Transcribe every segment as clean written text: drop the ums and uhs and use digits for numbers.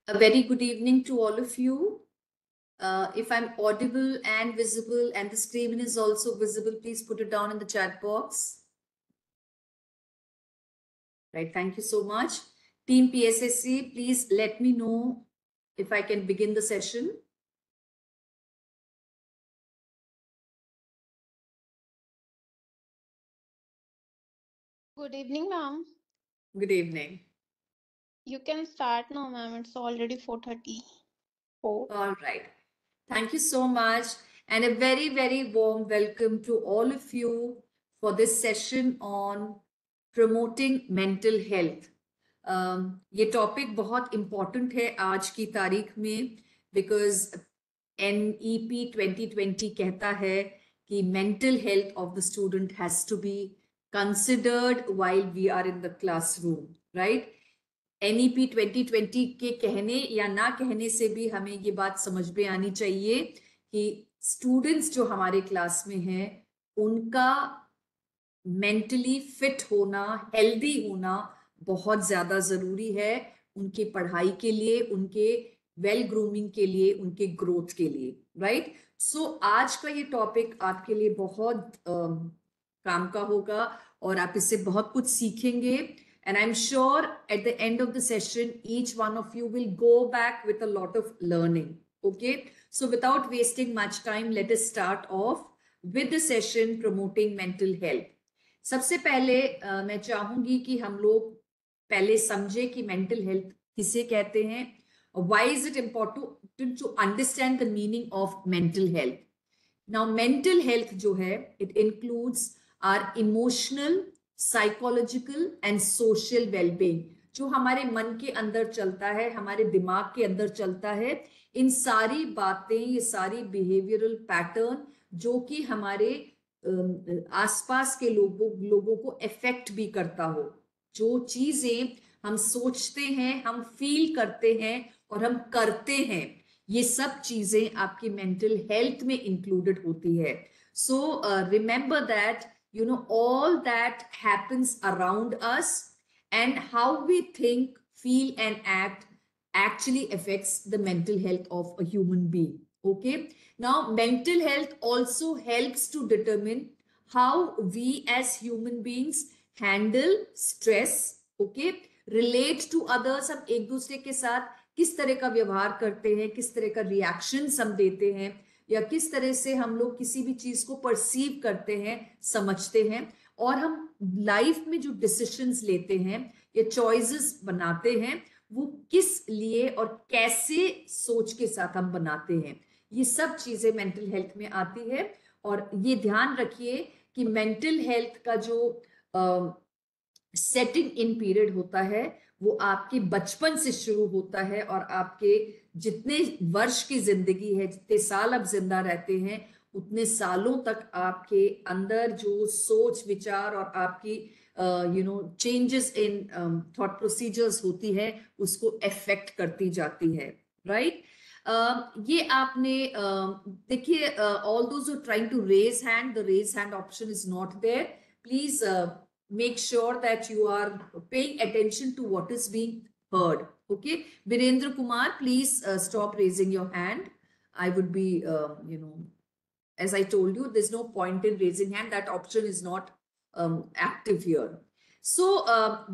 A very good evening to all of you. If I'm audible and visible and the screen is also visible, please put it down in the chat box. Right, thank you so much. Team PSSC, please let me know if I can begin the session. Good evening, ma'am. Good evening. You can start now, ma'am. It's already 4:34. All right. Thank you so much. And a very, very warm welcome to all of you for this session on promoting mental health. ये topic बहुत important है आज की तारीख में because NEP 2020 कहता है कि mental health of the student has to be considered while we are in the classroom, right? NEP 2020 के कहने या ना कहने से भी हमें ये बात समझ में आनी चाहिए कि स्टूडेंट्स जो हमारे क्लास में हैं उनका मेंटली फिट होना, हेल्दी होना बहुत ज्यादा जरूरी है उनकी पढ़ाई के लिए, उनके वेल ग्रूमिंग के लिए, उनके ग्रोथ के लिए, राइट? सो आज का ये टॉपिक आपके लिए बहुत काम का होगा और आप इससे बहुत कुछ सीखेंगे. And I'm sure at the end of the session, each one of you will go back with a lot of learning. Okay. So without wasting much time, let us start off with the session promoting mental health. सबसे पहले मैं चाहूंगी कि हम लोग पहले समझे कि मेंटल हेल्थ किसे कहते हैं. Why is it important to understand the meaning of mental health? Now, mental health जो है, it includes our emotional, psychological and social wellbeing. जो हमारे मन के अंदर चलता है, हमारे दिमाग के अंदर चलता है, इन सारी बातें, ये सारी बिहेवियरल पैटर्न जो कि हमारे आसपास के लोगों को इफेक्ट भी करता हो. जो चीजें हम सोचते हैं, हम फील करते हैं और हम करते हैं, ये सब चीजें आपकी मेंटल हेल्थ में इंक्लूडेड होती है. So remember that all that happens around us and how we think, feel and act actually affects the mental health of a human being. Okay, now mental health also helps to determine how we as human beings handle stress. Okay, relate to others. हम एक दूसरे के साथ किस तरह का व्यवहार करते हैं, किस तरह का रिएक्शन हम देते हैं, या किस तरह से हम लोग किसी भी चीज को परसीव करते हैं, समझते हैं, और हम लाइफ में जो डिसीजंस लेते हैं या चॉइसेस बनाते हैं वो किस लिए और कैसे सोच के साथ हम बनाते हैं. ये सब चीजें मेंटल हेल्थ में आती है. और ये ध्यान रखिए कि मेंटल हेल्थ का जो सेटिंग इन पीरियड होता है वो आपके बचपन से शुरू होता है और आपके जितने वर्ष की जिंदगी है, जितने साल आप जिंदा रहते हैं, उतने सालों तक आपके अंदर जो सोच विचार और आपकी चेंजेस इन थॉट प्रोसीजर्स होती है उसको इफेक्ट करती जाती है, राइट? ये आपने देखिए, all those who trying to raise hand, the raise hand option is not there. Please make sure that you are paying attention to what is being heard. Okay, Virendra Kumar, please stop raising your hand. I would be, as I told you, there's no point in raising hand. That option is not active here. So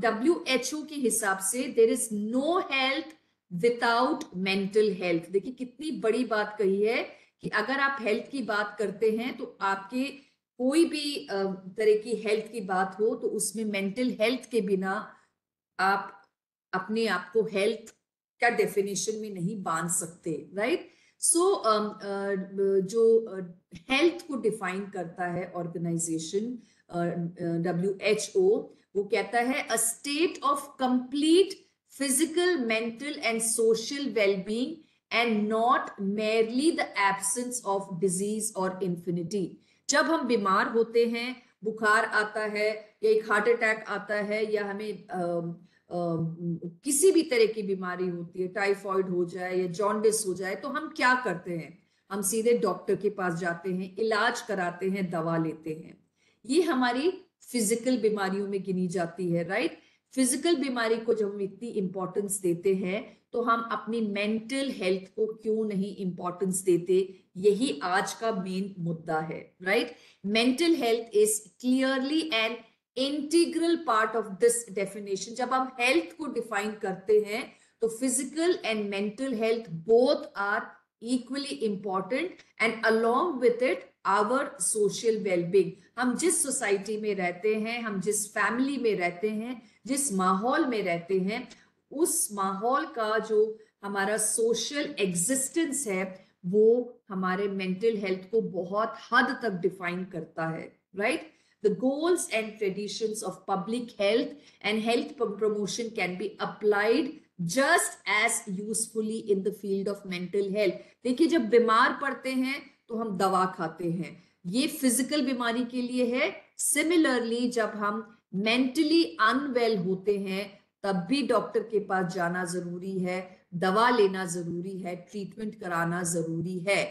WHO के हिसाब से there is no health without mental health. देखिए कितनी बड़ी बात कही है कि अगर आप हेल्थ की बात करते हैं तो आपके कोई भी तरह की हेल्थ की बात हो तो उसमें मेंटल हेल्थ के बिना आप अपने आप को हेल्थ का डेफिनेशन में नहीं बांध सकते, राइट? सो जो हेल्थ को डिफाइन करता है ऑर्गेनाइजेशन WHO, वो कहता है a state of complete physical, mental and social wellbeing and not merely the absence of disease और इन्फिनिटी. जब हम बीमार होते हैं, बुखार आता है या एक हार्ट अटैक आता है या हमें किसी भी तरह की बीमारी होती है, टाइफॉइड हो जाए या जॉन्डिस हो जाए, तो हम क्या करते हैं? हम सीधे डॉक्टर के पास जाते हैं, इलाज कराते हैं, दवा लेते हैं. ये हमारी फिजिकल बीमारियों में गिनी जाती है, राइट? फिजिकल बीमारी को जब हम इतनी इंपॉर्टेंस देते हैं तो हम अपनी मेंटल हेल्थ को क्यों नहीं इंपॉर्टेंस देते? यही आज का मेन मुद्दा है, right? Mental health is clearly an integral part of this definition. जब हम हेल्थ को डिफाइन करते हैं तो physical and mental health both are equally important, and along with it our social well-being। हम जिस सोसाइटी में रहते हैं, हम जिस फैमिली में रहते हैं, जिस माहौल में रहते हैं, उस माहौल का जो हमारा सोशल एग्जिस्टेंस है वो हमारे मेंटल हेल्थ को बहुत हद तक डिफाइन करता है, right? The goals and traditions of public health and health promotion can be applied just as usefully in the field of mental health। देखिए, जब बीमार पड़ते हैं तो हम दवा खाते हैं, ये फिजिकल बीमारी के लिए है। सिमिलरली जब हम मेंटली अनवेल होते हैं तब भी डॉक्टर के पास जाना जरूरी है, दवा लेना जरूरी है, ट्रीटमेंट कराना जरूरी है।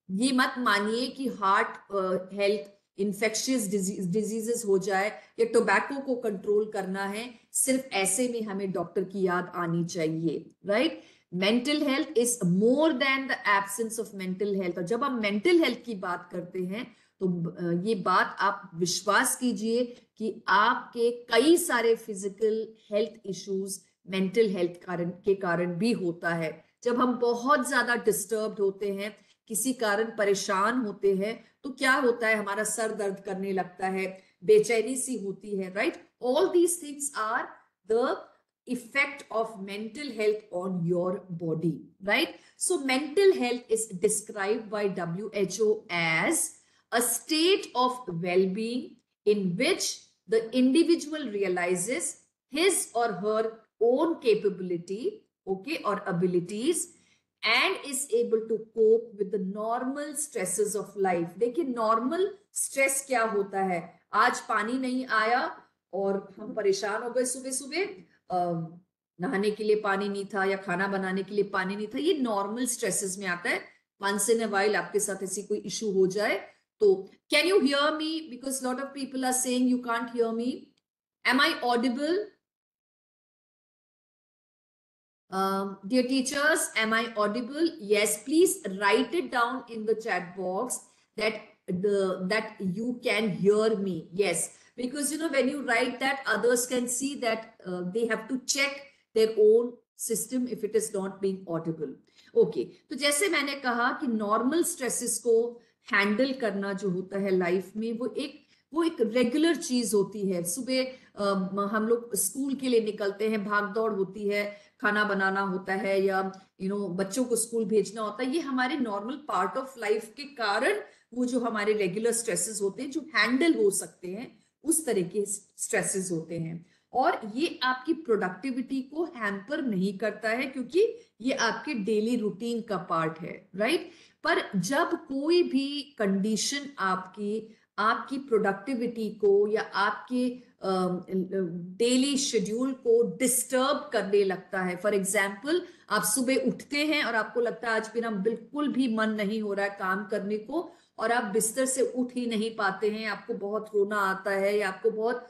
ये मत मानिए कि हार्ट हेल्थ, इन्फेक्शियस डिजीजेस हो जाए या टोबैको को कंट्रोल करना है, सिर्फ ऐसे में हमें डॉक्टर की याद आनी चाहिए, right? Mental health is more than the absence of mental health. और जब हम मेंटल हेल्थ की बात करते हैं तो ये बात आप विश्वास कीजिए कि आपके कई सारे physical health issues mental health के कारण भी होता है। जब हम बहुत ज्यादा डिस्टर्ब्ड होते हैं, किसी कारण परेशान होते हैं, तो क्या होता है? हमारा सर दर्द करने लगता है, बेचैनी सी होती है, right? All these things are the effect of mental health on your body, right? So mental health is described by WHO as a state of well-being in which the individual realizes his or her own capability, okay, or abilities, and is able to cope with the normal stresses of life। देखिए, normal stress क्या होता है? आज पानी नहीं आया और हम परेशान हो गए, सुबह सुबह नहाने के लिए पानी नहीं था या खाना बनाने के लिए पानी नहीं था, ये नॉर्मल स्ट्रेसेस में आता है। वंस इन अ वाइल आपके साथ ऐसी कोई इशू हो जाए तो can you hear me? Because lot of people are saying you can't hear me. Am I audible? Dear teachers, am I audible? Yes, please write it down in the chat box that you can hear me. Yes, because when you write that, others can see that they have to check their own system if it is not being audible. Okay, तो जैसे मैंने कहा कि normal stresses को handle करना जो होता है लाइफ में, वो एक रेगुलर चीज होती है। सुबह हम लोग स्कूल के लिए निकलते हैं, भाग दौड़ होती है, खाना बनाना होता है या बच्चों को स्कूल भेजना होता है। ये हमारे नॉर्मल पार्ट ऑफ लाइफ के कारण वो जो हमारे रेगुलर स्ट्रेसेस होते हैं जो हैंडल हो सकते हैं, उस तरह के स्ट्रेसेस होते हैं। और ये आपकी प्रोडक्टिविटी को हैम्पर नहीं करता है क्योंकि ये आपके डेली रूटीन का पार्ट है, राइट? पर जब कोई भी कंडीशन आपकी प्रोडक्टिविटी को या आपके डेली शेड्यूल को डिस्टर्ब करने लगता है, फॉर एग्जाम्पल आप सुबह उठते हैं और आपको लगता है आज मेरा बिल्कुल भी मन नहीं हो रहा है काम करने को, और आप बिस्तर से उठ ही नहीं पाते हैं, आपको बहुत रोना आता है या आपको बहुत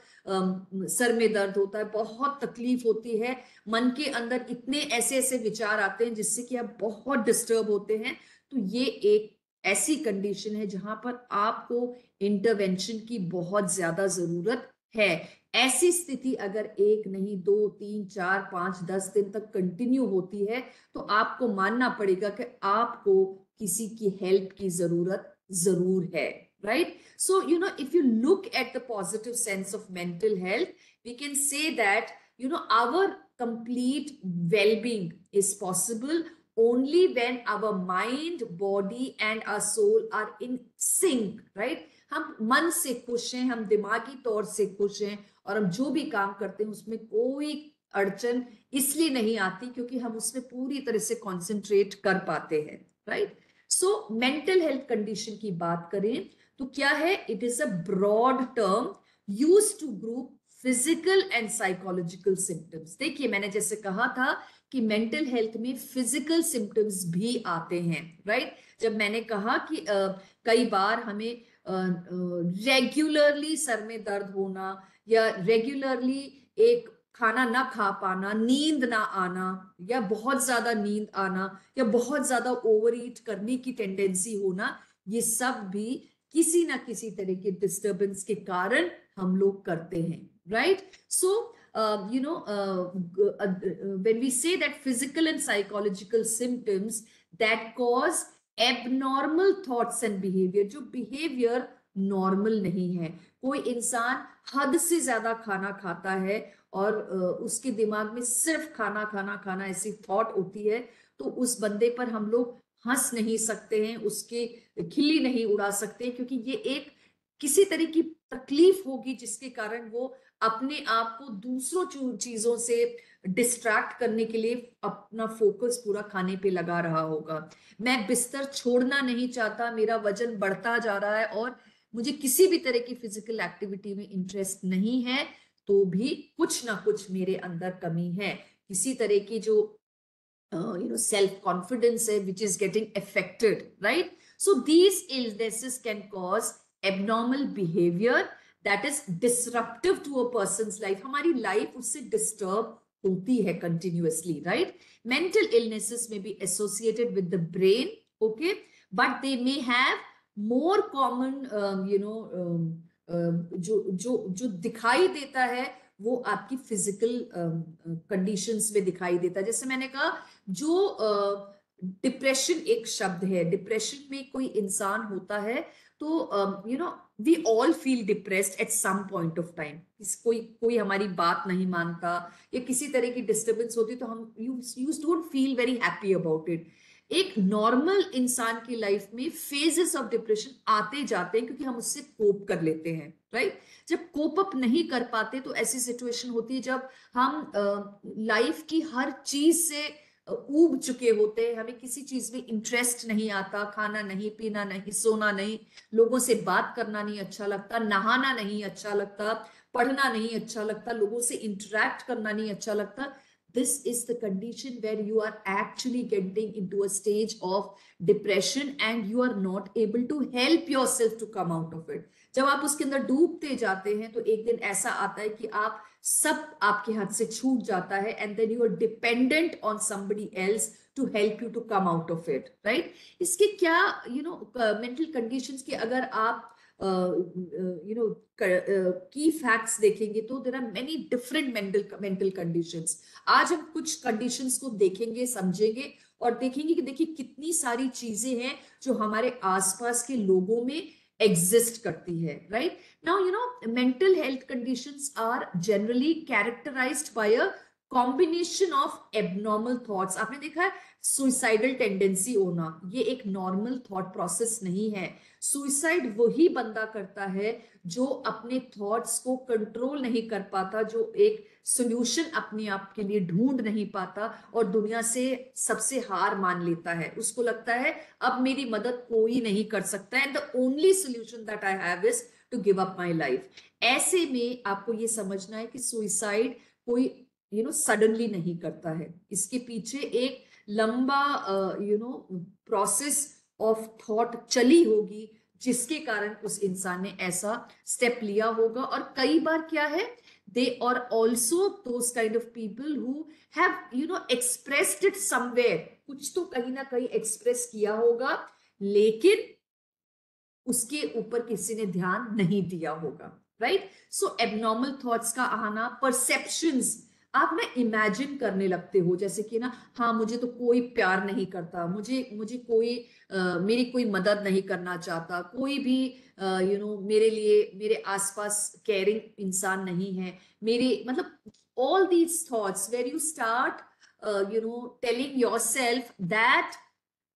सर में दर्द होता है, बहुत तकलीफ होती है, मन के अंदर इतने ऐसे ऐसे विचार आते हैं जिससे कि आप बहुत डिस्टर्ब होते हैं, तो ये एक ऐसी कंडीशन है जहां पर आपको इंटरवेंशन की बहुत ज्यादा जरूरत है। ऐसी स्थिति अगर 1 नहीं 2 3 4 5 10 दिन तक कंटिन्यू होती है तो आपको मानना पड़ेगा कि आपको किसी की हेल्प की जरूरत जरूर है, right? So if you look at the positive sense of mental health, we can say that our complete well-being is possible only when our mind, body and our soul are in sync, right? हम मन से खुश हैं, हम दिमागी तौर से खुश हैं और हम जो भी काम करते हैं उसमें कोई अड़चन इसलिए नहीं आती क्योंकि हम उसमें पूरी तरह से कॉन्सेंट्रेट कर पाते हैं, right? So mental health condition की बात करें तो क्या है? It is a broad term used to group physical and psychological symptoms. देखिए, मैंने जैसे कहा था कि मेंटल हेल्थ में फिजिकल सिम्टम्स भी आते हैं, राइट? जब मैंने कहा कि कई बार हमें रेगुलरली सर में दर्द होना या रेगुलरली एक खाना ना खा पाना, नींद ना आना, या बहुत ज्यादा नींद आना, या बहुत ज्यादा ओवर ईट करने की टेंडेंसी होना, ये सब भी किसी ना किसी तरह के डिस्टरबेंस के कारण हम लोग करते हैं, right? So when we say that physical and psychological symptoms that cause abnormal thoughts and behavior, जो behavior नॉर्मल नहीं है, कोई इंसान हद से ज्यादा खाना खाता है और उसके दिमाग में सिर्फ खाना खाना खाना ऐसी थॉट होती है, तो उस बंदे पर हम लोग हंस नहीं सकते हैं, उसके खिल्ली नहीं उड़ा सकते, क्योंकि ये एक किसी तरह की तकलीफ होगी जिसके कारण वो अपने आप को दूसरों चीजों से डिस्ट्रैक्ट करने के लिए अपना फोकस पूरा खाने पे लगा रहा होगा। मैं बिस्तर छोड़ना नहीं चाहता, मेरा वजन बढ़ता जा रहा है और मुझे किसी भी तरह की फिजिकल एक्टिविटी में इंटरेस्ट नहीं है, तो भी कुछ ना कुछ मेरे अंदर कमी है, किसी तरह की जो self confidence है which is getting affected, right? So these illnesses can cause abnormal behavior that is disruptive to a person's life. हमारी life उससे disturb होती है continuously, right? Mental illnesses may be associated with the brain, okay, but they may have more common जो दिखाई देता है वो आपकी फिजिकल कंडीशंस में दिखाई देता है। जैसे मैंने कहा, जो डिप्रेशन एक शब्द है, डिप्रेशन में कोई इंसान होता है तो we all feel depressed at some point of time. कोई हमारी बात नहीं मानता या किसी तरह की डिस्टर्बेंस होती तो हम you don't feel very happy about it. एक नॉर्मल इंसान की लाइफ में फेजेस ऑफ डिप्रेशन आते जाते हैं क्योंकि हम उससे कोप कर लेते हैं, राइट? जब कोप अप नहीं कर पाते तो ऐसी सिचुएशन होती है जब हम लाइफ की हर चीज से ऊब चुके होते हैं, हमें किसी चीज में इंटरेस्ट नहीं आता, खाना नहीं, पीना नहीं, सोना नहीं, लोगों से बात करना नहीं अच्छा लगता, नहाना नहीं अच्छा लगता, पढ़ना नहीं अच्छा लगता, लोगों से इंटरेक्ट करना नहीं अच्छा लगता। This is the condition where you are actually getting into a stage of depression and you are not able to help yourself to come out of it. जब आप उसके अंदर डूबते जाते हैं तो एक दिन ऐसा आता है कि आप सब आपके हाथ से छूट जाता है and then you are dependent on somebody else to help you to come out of it, right? इसके क्या mental conditions के अगर आप की फैक्ट्स देखेंगे तो there are many different mental conditions. आज हम कुछ कंडीशंस को देखेंगे, समझेंगे और देखेंगे कि देखिए कितनी सारी चीजें हैं जो हमारे आसपास के लोगों में एग्जिस्ट करती है, right? Now mental health conditions are generally characterised by a combination of abnormal thoughts. आपने देखा है सुइसाइडल टेंडेंसी होना, ये एक नॉर्मल थॉट प्रोसेस नहीं है। सुइसाइड वही बंदा करता है जो अपने थॉट्स को कंट्रोल नहीं कर पाता, जो एक सोल्यूशन अपने आप के लिए ढूंढ नहीं पाता और दुनिया से सबसे हार मान लेता है। उसको लगता है अब मेरी मदद कोई नहीं कर सकता and the only solution that I have is to give up my life. ऐसे में आपको ये समझना है कि सुइसाइड कोई सडनली नहीं करता है, इसके पीछे एक लंबा प्रोसेस ऑफ थॉट चली होगी जिसके कारण उस इंसान ने ऐसा स्टेप लिया होगा। और कई बार क्या है, they are also those kind of people who have expressed it somewhere, कुछ तो कहीं ना कहीं एक्सप्रेस किया होगा लेकिन उसके ऊपर किसी ने ध्यान नहीं दिया होगा, राइट? सो एबनॉर्मल थॉट्स का आना, परसेप्शंस, आप ना इमेजिन करने लगते हो जैसे कि ना, हाँ मुझे तो कोई प्यार नहीं करता, मुझे कोई मेरी कोई मदद नहीं करना चाहता, कोई भी मेरे लिए मेरे आसपास केयरिंग इंसान नहीं है, मेरे मतलब all these thoughts where you start telling yourself that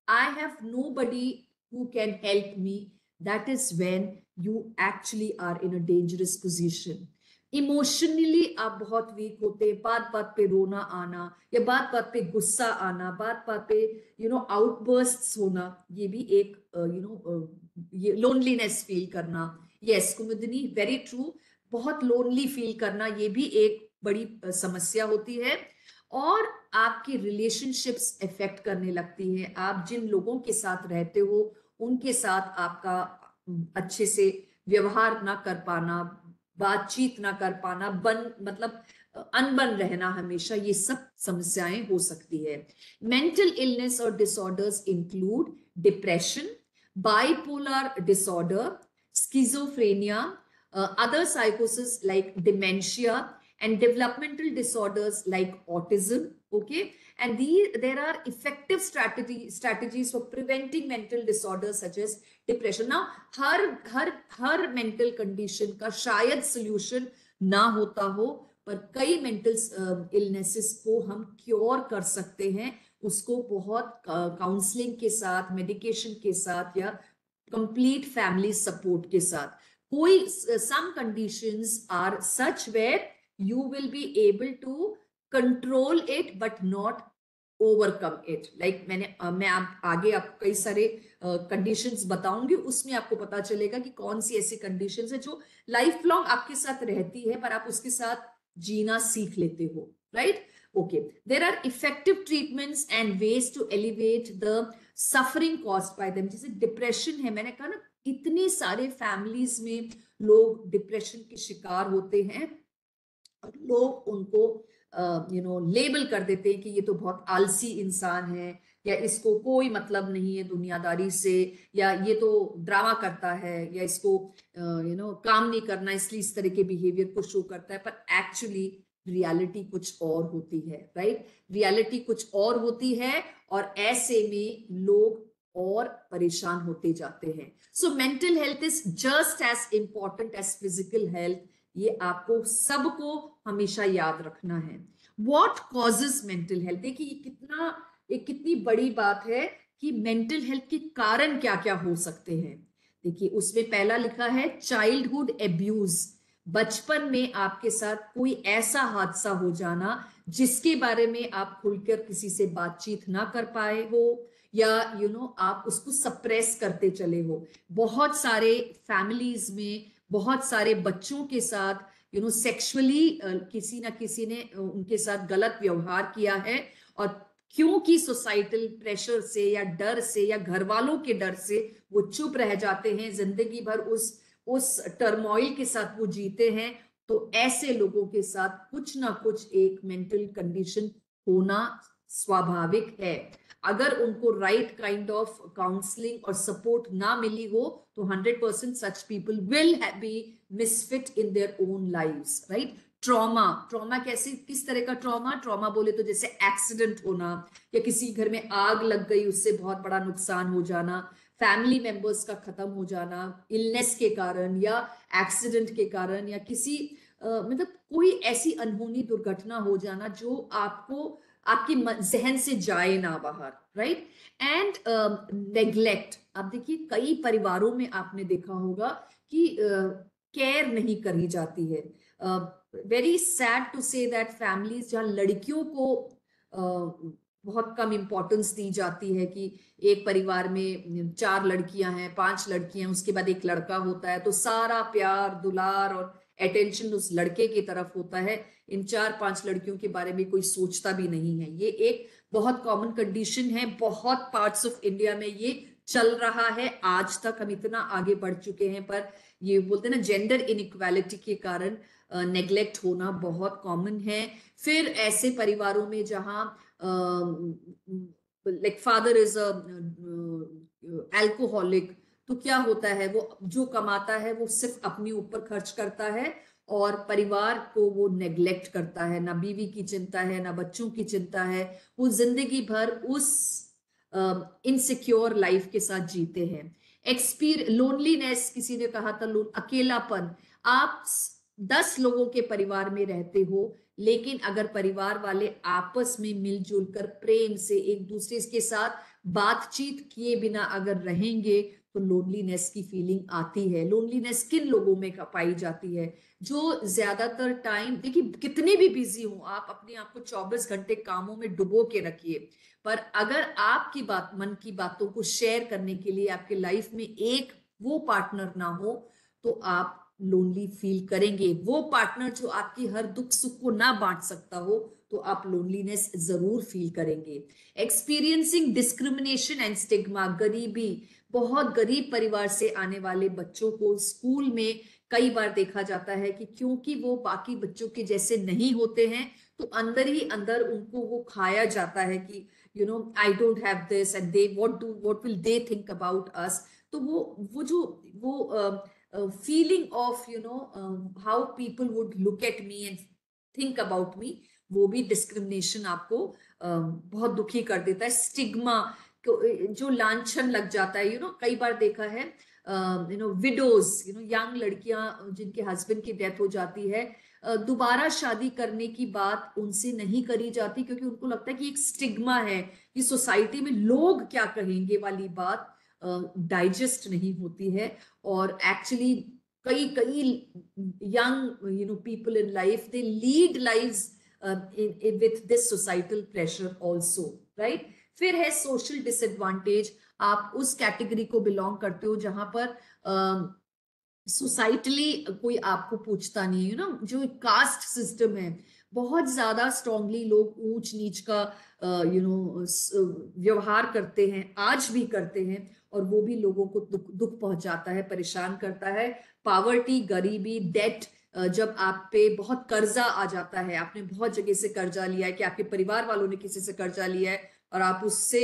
I have nobody who can help me, that is when you actually are in a dangerous position. Emotionally आप बहुत वीक होते हैं, बात बात पे रोना आना या बात बात पे गुस्सा आना, बात बात पे आउटबर्स्ट्स होना, ये भी एक ये लोनलीनेस फील करना। यस कुमुदिनी, वेरी ट्रू, बहुत लोनली फील करना ये भी एक बड़ी समस्या होती है। और आपकी रिलेशनशिप्स इफेक्ट करने लगती है, आप जिन लोगों के साथ रहते हो उनके साथ आपका अच्छे से व्यवहार ना कर पाना, बातचीत ना कर पाना, मतलब अनबन रहना हमेशा, ये सब समस्याएं हो सकती है। मेंटल इलनेस और disorders include depression, bipolar disorder, schizophrenia, other psychosis like dementia, and developmental disorders like autism. Okay, and there are effective strategies for preventing mental disorders such as depression. Now her mental condition का शायद solution ना होता हो, पर कई mental illnesses को हम cure कर सकते हैं, उसको बहुत काउंसलिंग के साथ, मेडिकेशन के साथ, या कंप्लीट फैमिली सपोर्ट के साथ। कोई some conditions are such where you will be able to control it but not overcome it. Like मैं आगे आपको कई सारे कंडीशंस बताऊंगी, उसमें आपको पता चलेगा कि कौन सी ऐसी कंडीशंस है जो लाइफ लॉन्ग आपके साथ रहती है, पर आप उसके साथ जीना सीख लेते हो, right? Okay, there are effective treatments and ways to elevate the suffering caused by them. जैसे डिप्रेशन है, मैंने कहा ना, इतने सारे फैमिलीज में लोग डिप्रेशन के शिकार होते हैं और लोग उनको लेबल कर देते हैं कि ये तो बहुत आलसी इंसान है, या इसको कोई मतलब नहीं है दुनियादारी से, या ये तो ड्रामा करता है, या इसको काम नहीं करना इसलिए इस तरह के बिहेवियर को शो करता है। पर एक्चुअली रियलिटी कुछ और होती है, राइट? रियलिटी कुछ और होती है, और ऐसे में लोग और परेशान होते जाते हैं। So mental health is just as important as physical health. ये आपको सबको हमेशा याद रखना है। What causes mental health? देखिए ये कितनी बड़ी बात है कि मेंटल हेल्थ के कारण क्या क्या हो सकते हैं। देखिए उसमें पहला लिखा है चाइल्डहुड एब्यूज, बचपन में आपके साथ कोई ऐसा हादसा हो जाना जिसके बारे में आप खुलकर किसी से बातचीत ना कर पाए हो, या आप उसको सप्रेस करते चले हो। बहुत सारे फैमिलीज में बहुत सारे बच्चों के साथ सेक्सुअली किसी ना किसी ने उनके साथ गलत व्यवहार किया है, और क्योंकि सोसाइटल प्रेशर से या डर से या घर वालों के डर से वो चुप रह जाते हैं, जिंदगी भर उस टर्मोइल के साथ वो जीते हैं। तो ऐसे लोगों के साथ कुछ ना कुछ एक मेंटल कंडीशन होना स्वाभाविक है। अगर उनको राइट काइंड ऑफ काउंसलिंग और सपोर्ट ना मिली हो तो 100% such people will be misfit in their own lives, right? Trauma कैसे, किस तरह का ट्रॉमा बोले तो जैसे एक्सीडेंट होना, या किसी घर में आग लग गई उससे बहुत बड़ा नुकसान हो जाना, फैमिली मेंबर्स का खत्म हो जाना इलनेस के कारण या एक्सीडेंट के कारण, या किसी मतलब कोई ऐसी अनहोनी दुर्घटना हो जाना जो आपके जहन से जाए ना बाहर, राइट? And neglect. अब देखिए कई परिवारों में आपने देखा होगा कि केयर नहीं करी जाती है। Very sad to say that families जहाँ लड़कियों को बहुत कम इंपॉर्टेंस दी जाती है, कि एक परिवार में 4 लड़कियां हैं, 5 लड़कियां, उसके बाद एक लड़का होता है, तो सारा प्यार दुलार और अटेंशन उस लड़के की तरफ होता है। इन 4-5 लड़कियों के बारे में कोई सोचता भी नहीं है। ये एक बहुत कॉमन कंडीशन है, बहुत पार्ट्स ऑफ इंडिया में ये चल रहा है। आज तक हम इतना आगे बढ़ चुके हैं, पर ये बोलते हैं ना, जेंडर इनइक्वालिटी के कारण नेग्लेक्ट होना बहुत कॉमन है। फिर ऐसे परिवारों में जहां लाइक फादर इज अल्कोहलिक, तो क्या होता है, वो जो कमाता है वो सिर्फ अपने ऊपर खर्च करता है और परिवार को वो नेग्लेक्ट करता है। ना बीवी की चिंता है, ना बच्चों की चिंता है, वो जिंदगी भर उस इनसिक्योर लाइफ के साथ जीते हैं। लोनलीनेस, किसी ने कहा था अकेलापन। आप 10 लोगों के परिवार में रहते हो, लेकिन अगर परिवार वाले आपस में मिलजुल कर प्रेम से एक दूसरे के साथ बातचीत किए बिना अगर रहेंगे तो लोनलीनेस की फीलिंग आती है। लोनलीनेस किन लोगों में पाई जाती है? जो ज्यादातर टाइम, देखिए कितने भी बिजी हो आप, अपने आप को 24 घंटे कामों में डुबो के रखिए, पर अगर आपकी मन की बातों को शेयर करने के लिए आपके लाइफ में एक वो पार्टनर ना हो तो आप लोनली फील करेंगे। वो पार्टनर जो आपकी हर दुख सुख को ना बांट सकता हो तो आप लोनलीनेस जरूर फील करेंगे। एक्सपीरियंसिंग डिस्क्रिमिनेशन एंड स्टिग्मा, गरीबी, बहुत गरीब परिवार से आने वाले बच्चों को स्कूल में कई बार देखा जाता है कि क्योंकि वो बाकी बच्चों के जैसे नहीं होते हैं, तो अंदर ही अंदर उनको वो खाया जाता है कि you know I don't have this and they what will they think about us. तो वो जो वो feeling of you know how people would look at me and think about me, वो भी डिस्क्रिमिनेशन आपको बहुत दुखी कर देता है। स्टिग्मा जो लांछन लग जाता है, कई बार देखा है विडोज, यंग लड़कियां जिनके हस्बैंड की डेथ हो जाती है, दोबारा शादी करने की बात उनसे नहीं करी जाती क्योंकि उनको लगता है कि एक स्टिग्मा है कि सोसाइटी में लोग क्या कहेंगे वाली बात डाइजेस्ट नहीं होती है। और एक्चुअली कई कई young people in life, they lead lives with this societal pressure also, right? फिर है सोशल डिसएडवांटेज। आप उस कैटेगरी को बिलोंग करते हो जहां पर सोसाइटली कोई आपको पूछता नहीं है, जो कास्ट सिस्टम है, बहुत ज्यादा स्ट्रांगली लोग ऊंच नीच का व्यवहार करते हैं, आज भी करते हैं, और वो भी लोगों को दुख पहुंचाता है, परेशान करता है। पावर्टी, गरीबी, डेट, जब आप पे बहुत कर्जा आ जाता है, आपने बहुत जगह से कर्जा लिया है कि आपके परिवार वालों ने किसी से कर्जा लिया है और आप उससे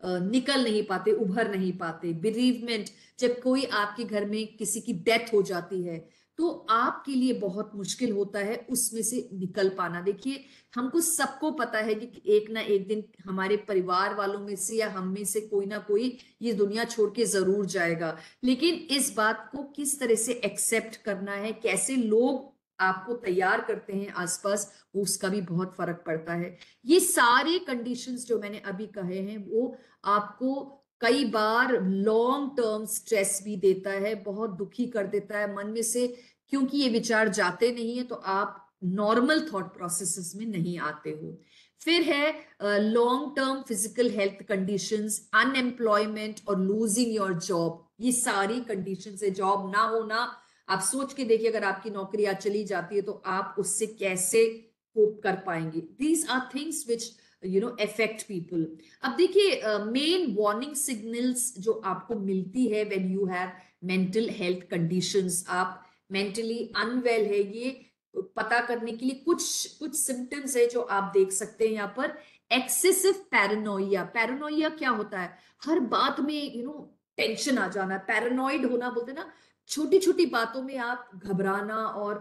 निकल नहीं पाते, उभर नहीं पाते। बिरीवमेंट, जब कोई आपके घर में किसी की डेथ हो जाती है तो आपके लिए बहुत मुश्किल होता है उसमें से निकल पाना। देखिए, हमको सबको पता है कि एक ना एक दिन हमारे परिवार वालों में से या हम में से कोई ना कोई ये दुनिया छोड़ के जरूर जाएगा, लेकिन इस बात को किस तरह से एक्सेप्ट करना है, कैसे लोग आपको तैयार करते हैं आसपास, उसका भी बहुत फर्क पड़ता है। ये सारे कंडीशंस जो मैंने अभी कहे हैं वो आपको कई बार लॉन्ग टर्म स्ट्रेस भी देता है, बहुत दुखी कर देता है मन में से, क्योंकि ये विचार जाते नहीं है तो आप नॉर्मल थॉट प्रोसेसेस में नहीं आते हो। फिर है long term physical health conditions, unemployment और लूजिंग योर जॉब। ये सारी कंडीशंस है, जॉब ना होना। आप सोच के देखिए, अगर आपकी नौकरी आज चली जाती है तो आप उससे कैसे कोप कर पाएंगे। These are things which affect people. अब देखिए, मेन वार्निंग सिग्नल्स जो आपको मिलती है when you have mental health conditions, आप मेंटली अनवेल है, ये पता करने के लिए कुछ सिम्टम्स है जो आप देख सकते हैं यहाँ पर। Excessive paranoia. पैरानोइया क्या होता है? हर बात में टेंशन आ जाना, पैरानॉइड होना बोलते हैं ना, छोटी छोटी बातों में आप घबराना, और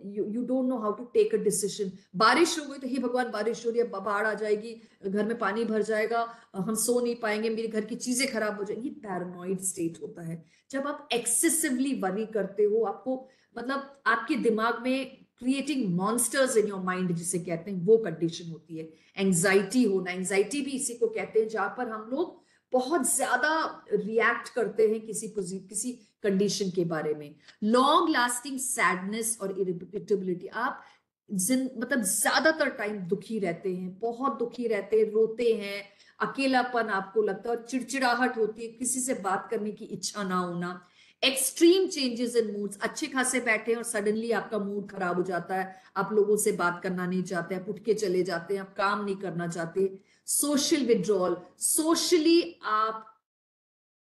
you don't know how to take a decision. बारिश हो गई तो हे भगवान बारिश हो रही है, बाढ़ आ जाएगी, घर में पानी भर जाएगा, हम सो नहीं पाएंगे, मेरे घर की चीजें खराब हो जाएंगी। पैरानॉइड स्टेट होता है जब आप एक्सेसिवली वरी करते हो, आपको मतलब आपके दिमाग में creating monsters in your mind जिसे कहते हैं, वो कंडीशन होती है। एंजाइटी होना, एंजाइटी भी इसी को कहते हैं, जहां पर हम लोग बहुत ज्यादा रिएक्ट करते हैं किसी कंडीशन के बारे में। लॉन्ग लास्टिंग सैडनेस और इरिटेबिलिटी। आप मतलब ज्यादातर टाइम दुखी रहते हैं, बहुत दुखी रहते हैं, रोते हैं, अकेलापन आपको लगता है, और चिड़चिड़ाहट होती है, किसी से बात करने की इच्छा ना होना। Extreme changes in moods. अच्छे खासे बैठे हैं और सडनली आपका मूड खराब हो जाता है, आप लोगों से बात करना नहीं चाहते, आप उठ के चले जाते हैं, आप काम नहीं करना चाहते। Social withdrawal. सोशली आप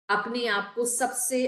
अपने आप को सबसे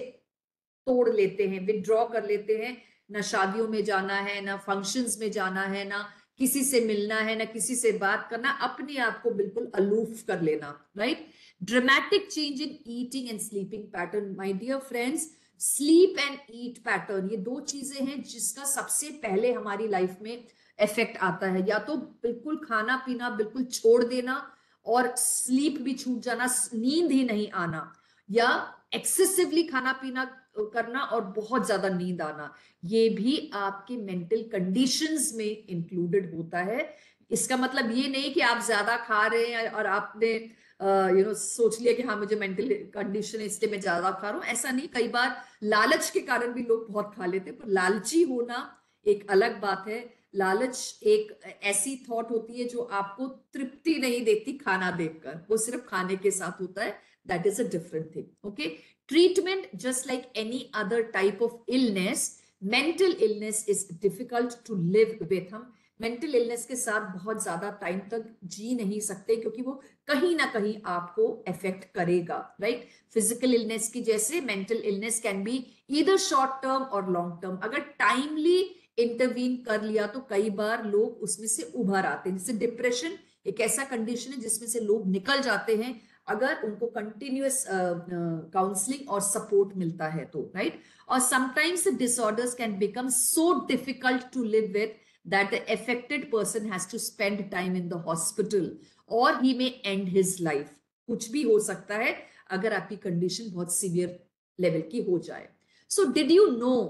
तोड़ लेते हैं, विड्रॉ कर लेते हैं। ना शादियों में जाना है, ना फंक्शंस में जाना है, ना किसी से मिलना है, ना किसी से बात करना, अपने आप को बिल्कुल अलूफ कर लेना, right? Dramatic change in eating and sleeping pattern. My dear friends, sleep and eat pattern, ये दो चीजें हैं जिसका सबसे पहले हमारी लाइफ में इफेक्ट आता है। या तो बिल्कुल खाना पीना बिल्कुल छोड़ देना और स्लीप भी छूट जाना, नींद ही नहीं आना, या एक्सेसिवली खाना पीना करना और बहुत ज्यादा नींद आना, ये भी आपके मेंटल कंडीशंस में इंक्लूडेड होता है। इसका मतलब ये नहीं कि आप ज्यादा खा रहे हैं और आपने सोच लिया कि हाँ मुझे मेंटल कंडीशन है इसलिए मैं ज्यादा खा रहा हूँ, ऐसा नहीं। कई बार लालच के कारण भी लोग बहुत खा लेते हैं, पर लालची होना एक अलग बात है। लालच एक ऐसी थॉट होती है जो आपको तृप्ति नहीं देती खाना देखकर, वो सिर्फ खाने के साथ होता है। That is a different thing. Okay. Treatment, just like any other type of illness, mental illness is difficult to live with. हम मेंटल इलनेस के साथ बहुत ज्यादा टाइम तक जी नहीं सकते, क्योंकि वो कहीं ना कहीं आपको अफेक्ट करेगा, राइट? फिजिकल इलनेस की जैसे mental illness can be either short term और लॉन्ग टर्म। अगर टाइमली इंटरवीन कर लिया तो कई बार लोग उसमें से उभर आते हैं। जैसे डिप्रेशन एक ऐसा कंडीशन है जिसमें से लोग निकल जाते हैं अगर उनको कंटिन्यूअस काउंसलिंग और सपोर्ट मिलता है तो, राइट? और sometimes the disorders can become so difficult to live with that the affected person has to spend time in the hospital or he may end his life. कुछ भी हो सकता है अगर आपकी कंडीशन बहुत सीवियर लेवल की हो जाए। So did you know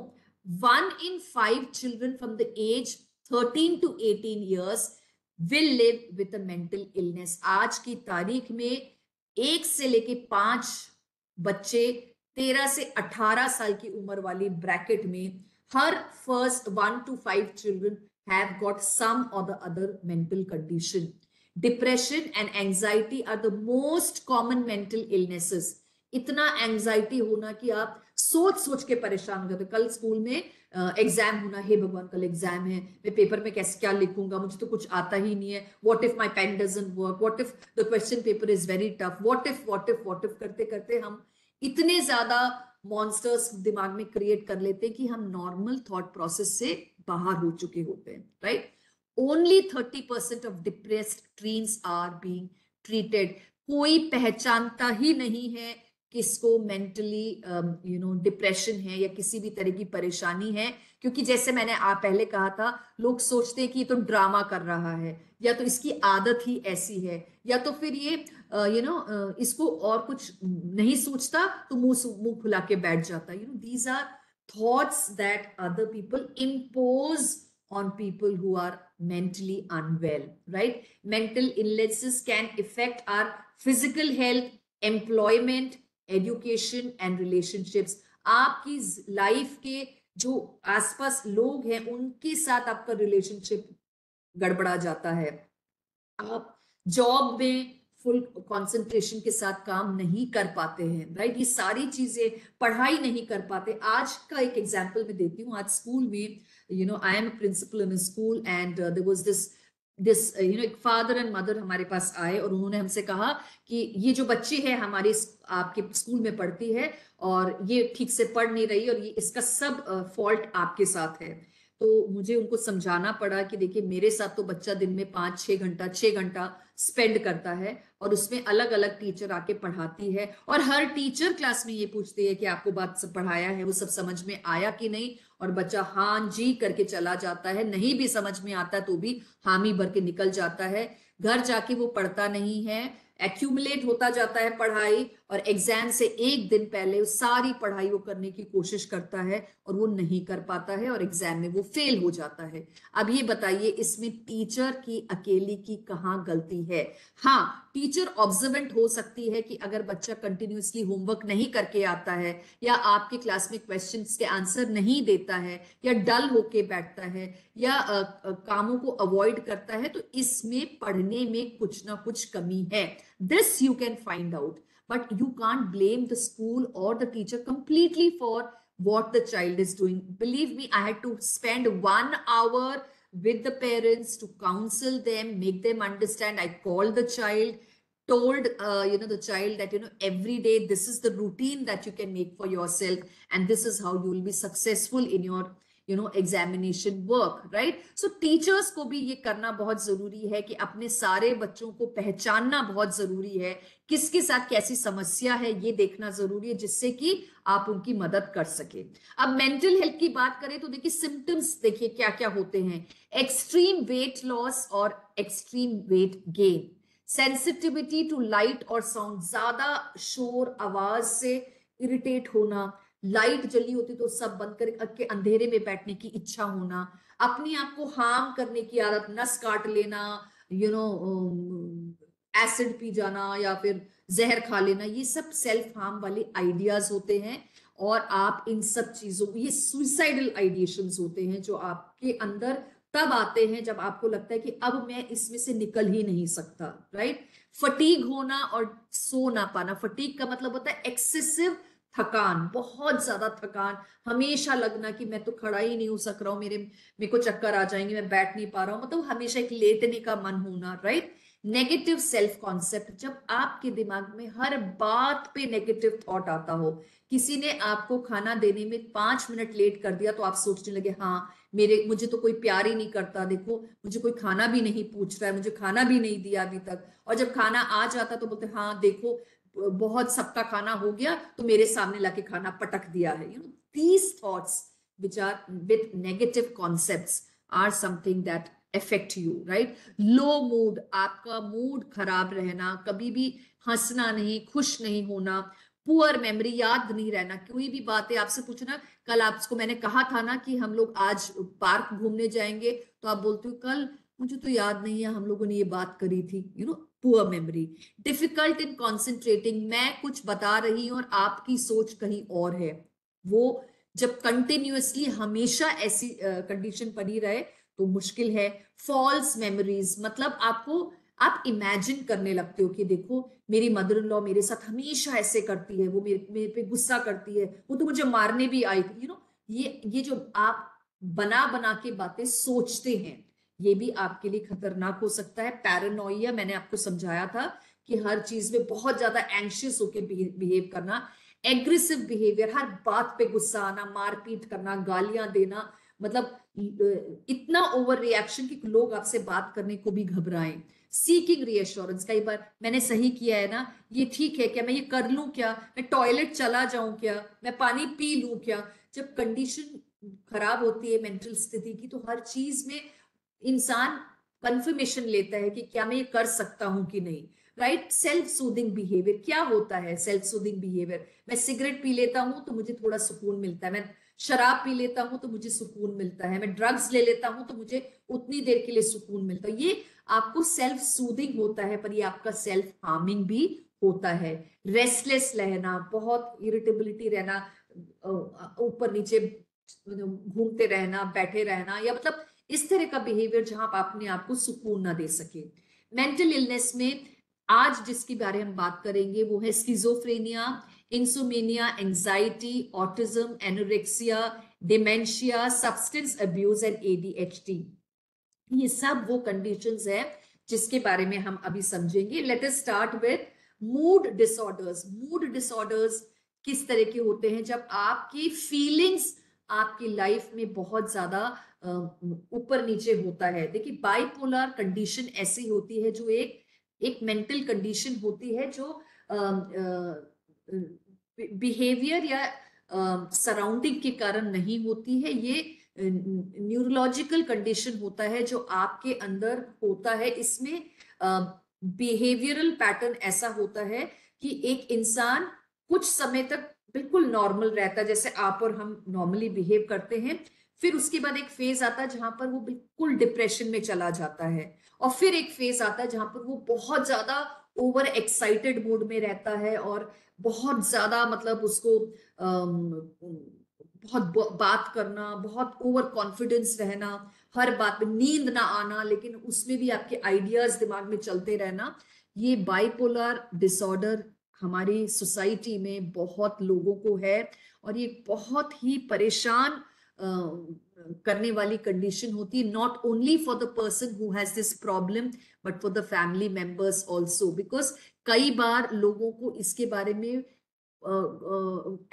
1 in 5 children from the age 13 to 18 years will live with a mental illness? आज की तारीख में 1 से लेके 5 बच्चे 13 से 18 साल की उम्र वाली ब्रैकेट में हर first 1 to 5 children have got some or the other mental condition. Depression and anxiety are the most common mental illnesses. इतना एंजाइटी होना कि आप सोच सोच के परेशान करते। कल स्कूल में एग्जाम होना, हे भगवान कल एग्जाम है, मैं पेपर में कैसे क्या लिखूंगा, मुझे तो कुछ आता ही नहीं है, what if my pen doesn't work, what if the question paper is very tough, what if करते करते हम इतने ज्यादा मॉन्स्टर्स दिमाग में क्रिएट कर लेते हैं कि हम नॉर्मल थॉट प्रोसेस से बाहर हो चुके होते हैं, right? Only 30% of depressed teens are being treated. कोई पहचानता ही नहीं है किसको मेंटली डिप्रेशन है या किसी भी तरह की परेशानी है, क्योंकि जैसे मैंने आप पहले कहा था, लोग सोचते हैं कि ये तो ड्रामा कर रहा है, या तो इसकी आदत ही ऐसी है, या तो फिर ये इसको और कुछ नहीं सोचता तो मुंह खुला के बैठ जाता है। These are thoughts that other people impose on people who are mentally unwell, right? Mental illnesses can affect our physical health, employment, education and relationships. आपकी लाइफ के जो आसपास लोग हैं उनके साथ आपका रिलेशनशिप गड़बड़ा जाता है, आप जॉब में फुल कंसंट्रेशन के साथ काम नहीं कर पाते हैं, राइट? ये सारी चीजें, पढ़ाई नहीं कर पाते। आज का एक एग्जांपल मैं देती हूँ। आज स्कूल में I am principal in school and there was this एक फादर एंड मदर हमारे पास आए और उन्होंने हमसे कहा कि ये जो बच्ची है हमारे आपके स्कूल में पढ़ती है और ये ठीक से पढ़ नहीं रही और ये इसका सब फॉल्ट आपके साथ है। तो मुझे उनको समझाना पड़ा कि देखिए मेरे साथ तो बच्चा दिन में 6 घंटा स्पेंड करता है और उसमें अलग अलग टीचर आके पढ़ाती है और हर टीचर क्लास में ये पूछती है कि आपको बात सब पढ़ाया है, वो सब समझ में आया कि नहीं, और बच्चा हाँ जी करके चला जाता है। नहीं भी समझ में आता तो भी हामी भर के निकल जाता है। घर जाके वो पढ़ता नहीं है, एक्यूमुलेट होता जाता है पढ़ाई और एग्जाम से एक दिन पहले सारी पढ़ाई वो करने की कोशिश करता है और वो नहीं कर पाता है और एग्जाम में वो फेल हो जाता है। अब ये बताइए इसमें टीचर की अकेली की कहाँ गलती है? हाँ, टीचर ऑब्जर्वेंट हो सकती है कि अगर बच्चा कंटिन्यूअसली होमवर्क नहीं करके आता है या आपके क्लास में क्वेश्चंस के आंसर नहीं देता है या डल होके बैठता है या कामों को अवॉइड करता है, तो इसमें पढ़ने में कुछ ना कुछ कमी है। This you can find out, but you can't blame the school or the teacher completely for what the child is doing. Believe me, I had to spend 1 hour with the parents to counsel them, make them understand. I called the child, told the child that every day this is the routine that you can make for yourself and this is how you will be successful in your examination work, right? So teachers को भी ये करना बहुत जरूरी है कि अपने सारे बच्चों को पहचानना बहुत जरूरी है, किसके साथ कैसी समस्या है ये देखना जरूरी है, जिससे कि आप उनकी मदद कर सके। अब मेंटल हेल्थ की बात करें तो देखिए सिम्टम्स देखिए क्या क्या होते हैं। एक्सट्रीम वेट लॉस और extreme weight gain, sensitivity to light और साउंड, ज्यादा शोर आवाज से इरिटेट होना, लाइट जली होती तो सब बंद करके अंधेरे में बैठने की इच्छा होना, अपने आप को हार्म करने की आदत, नस काट लेना, एसिड पी जाना या फिर जहर खा लेना, ये सब सेल्फ हार्म वाले आइडियाज होते हैं। और आप इन सब चीजों, ये सुइसाइडल आइडिएशंस होते हैं जो आपके अंदर तब आते हैं जब आपको लगता है कि अब मैं इसमें से निकल ही नहीं सकता, राइट? फटीग होना और सो ना पाना। फटीग का मतलब होता है एक्सेसिव थकान, बहुत ज्यादा थकान, हमेशा लगना कि मैं तो खड़ा ही नहीं हो सक रहा हूँ, मेरे को चक्कर आ जाएंगे, मैं बैठ नहीं पा रहा हूँ, मतलब हमेशा एक लेटने का मन होना, राइट। नेगेटिव सेल्फ कॉन्सेप्ट, जब आपके दिमाग में हर बात पे नेगेटिव थॉट आता हो, किसी ने आपको खाना देने में 5 मिनट लेट कर दिया तो आप सोचने लगे, हाँ मुझे तो कोई प्यार ही नहीं करता, देखो मुझे कोई खाना भी नहीं पूछ रहा है, मुझे खाना भी नहीं दिया अभी तक। और जब खाना आ जाता तो बोलते, हाँ देखो बहुत सबका खाना हो गया तो मेरे सामने लाके खाना पटक दिया है। These thoughts which are with negative concepts are something that affect you, right? Low mood, आपका मूड खराब रहना, कभी भी हंसना नहीं, खुश नहीं होना, पुअर मेमोरी, याद नहीं रहना, कोई भी बातें आपसे पूछना, कल आपको मैंने कहा था ना कि हम लोग आज पार्क घूमने जाएंगे, तो आप बोलते हो कल मुझे तो याद नहीं है हम लोगों ने ये बात करी थी, poor memory. Difficult in concentrating, मैं कुछ बता रही हूं और आपकी सोच कहीं और है, वो जब कंटिन्यूअसली हमेशा ऐसी कंडीशन बनी रहे तो मुश्किल है। फॉल्स मेमोरीज, मतलब आप इमेजिन करने लगते हो कि देखो मेरी मदर इन लॉ मेरे साथ हमेशा ऐसे करती है, वो मेरे पे गुस्सा करती है, वो तो मुझे मारने भी आई थी, ये जो आप बना बना के बातें सोचते हैं, ये भी आपके लिए खतरनाक हो सकता है। पैरानोइया, मैंने आपको समझाया था कि हर चीज में बहुत ज्यादा एंशियस होकर बिहेव करना। एग्रेसिव बिहेवियर, हर बात पे गुस्सा आना, मारपीट करना, गालियां देना, मतलब इतना ओवर रिएक्शन कि लोग आपसे बात करने को भी घबराएं। सीकिंग रीअश्योरेंस, कई बार मैंने सही किया है ना, ये ठीक है क्या, मैं ये कर लूं क्या, मैं टॉयलेट चला जाऊं क्या, मैं पानी पी लूं क्या। जब कंडीशन खराब होती है मेंटल स्थिति की, तो हर चीज में इंसान कंफर्मेशन लेता है कि क्या मैं ये कर सकता हूं कि नहीं, राइट। सेल्फ सूदिंग बिहेवियर, क्या होता है सेल्फ सूदिंग बिहेवियर? मैं सिगरेट पी लेता हूं तो मुझे थोड़ा सुकून मिलता है, मैं शराब पी लेता हूं तो मुझे सुकून मिलता है, मैं ड्रग्स ले लेता हूं तो मुझे उतनी देर के लिए सुकून मिलता है। ये आपको सेल्फ सूदिंग होता है, पर ये आपका सेल्फ हार्मिंग भी होता है। रेस्टलेस रहना, बहुत इरिटेबिलिटी रहना, ऊपर नीचे घूमते रहना, बैठे रहना, या मतलब इस तरह का बिहेवियर जहां आप अपने आप को सुकून ना दे सके। मेंटल इलनेस में आज जिसके बारे में हम बात करेंगे वो है schizophrenia, insomnia, anxiety, autism, anorexia, dementia, substance abuse and ADHD. ये सब वो कंडीशंस है जिसके बारे में हम अभी समझेंगे। Let us start with mood disorders. Mood disorders किस तरह के होते हैं? जब आपकी फीलिंग्स आपकी लाइफ में बहुत ज्यादा ऊपर नीचे होता है। देखिए बाइपोलर कंडीशन ऐसी होती है जो एक मेंटल कंडीशन होती है जो बिहेवियर या सराउंडिंग के कारण नहीं होती है, ये न्यूरोलॉजिकल कंडीशन होता है जो आपके अंदर होता है। इसमें बिहेवियरल पैटर्न ऐसा होता है कि एक इंसान कुछ समय तक बिल्कुल नॉर्मल रहता है, जैसे आप और हम नॉर्मली बिहेव करते हैं, फिर उसके बाद एक फेज आता है जहां पर वो बिल्कुल डिप्रेशन में चला जाता है, और फिर एक फेज आता है जहां पर वो बहुत ज्यादा ओवर एक्साइटेड मूड में रहता है और बहुत ज्यादा मतलब उसको बहुत बात करना, बहुत ओवर कॉन्फिडेंस रहना, हर बात में नींद ना आना, लेकिन उसमें भी आपके आइडियाज दिमाग में चलते रहना। ये बाइपोलर डिसऑर्डर हमारी सोसाइटी में बहुत लोगों को है, और ये बहुत ही परेशान करने वाली कंडीशन होती है, not only for the person who has this problem but for the family members also. Because कई बार लोगों को इसके बारे में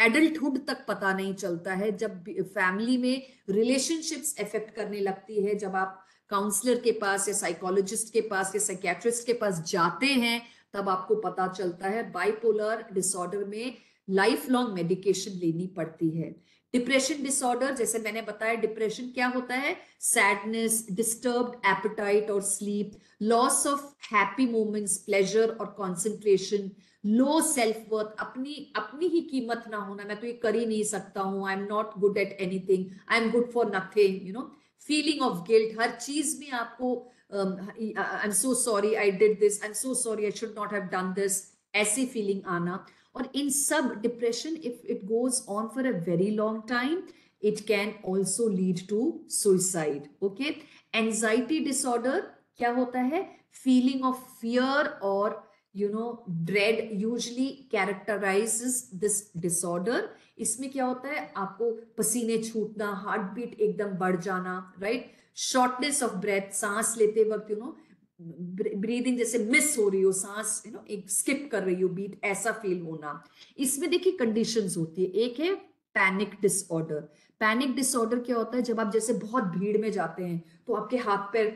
एडल्टहुड तक पता नहीं चलता है, जब फैमिली में रिलेशनशिप्स इफेक्ट करने लगती है, जब आप काउंसलर के पास या साइकोलॉजिस्ट के पास या साइकियाट्रिस्ट के पास जाते हैं, तब आपको पता चलता है बाइपोलर डिसऑर्डर में लाइफ लॉन्ग मेडिकेशन लेनी पड़ती है। डिप्रेशन डिसऑर्डर, जैसे मैंने बताया, डिप्रेशन क्या होता है? सैडनेस, डिस्टर्ब्ड एपेटाइट और sleep, loss of happy moments, pleasure और कॉन्सेंट्रेशन, लो सेल्फ वर्थ, अपनी अपनी ही कीमत ना होना, मैं तो ये कर ही नहीं सकता हूं, I am not good at anything, I am good for nothing, feeling of guilt, हर चीज में आपको I am so sorry I did this, I am so sorry I should not have done this, ऐसी feeling आना। और इन सब depression, if it goes on for a very long time, it can also lead to suicide. Okay. Anxiety disorder क्या होता है? Feeling of fear और dread usually characterizes this disorder. इसमें क्या होता है, आपको पसीने छूटना, हार्ट बीट एकदम बढ़ जाना, राइट, शॉर्टनेस ऑफ ब्रेथ, सांस लेते वक्त ब्रीदिंग जैसे मिस हो रही हो, सांस एक स्किप कर रही हो बीट, ऐसा फील होना। इसमें देखिए कंडीशंस होती है, एक है पैनिक डिसऑर्डर। पैनिक डिसऑर्डर क्या होता है, जब आप जैसे बहुत भीड़ में जाते हैं तो आपके हाथ पैर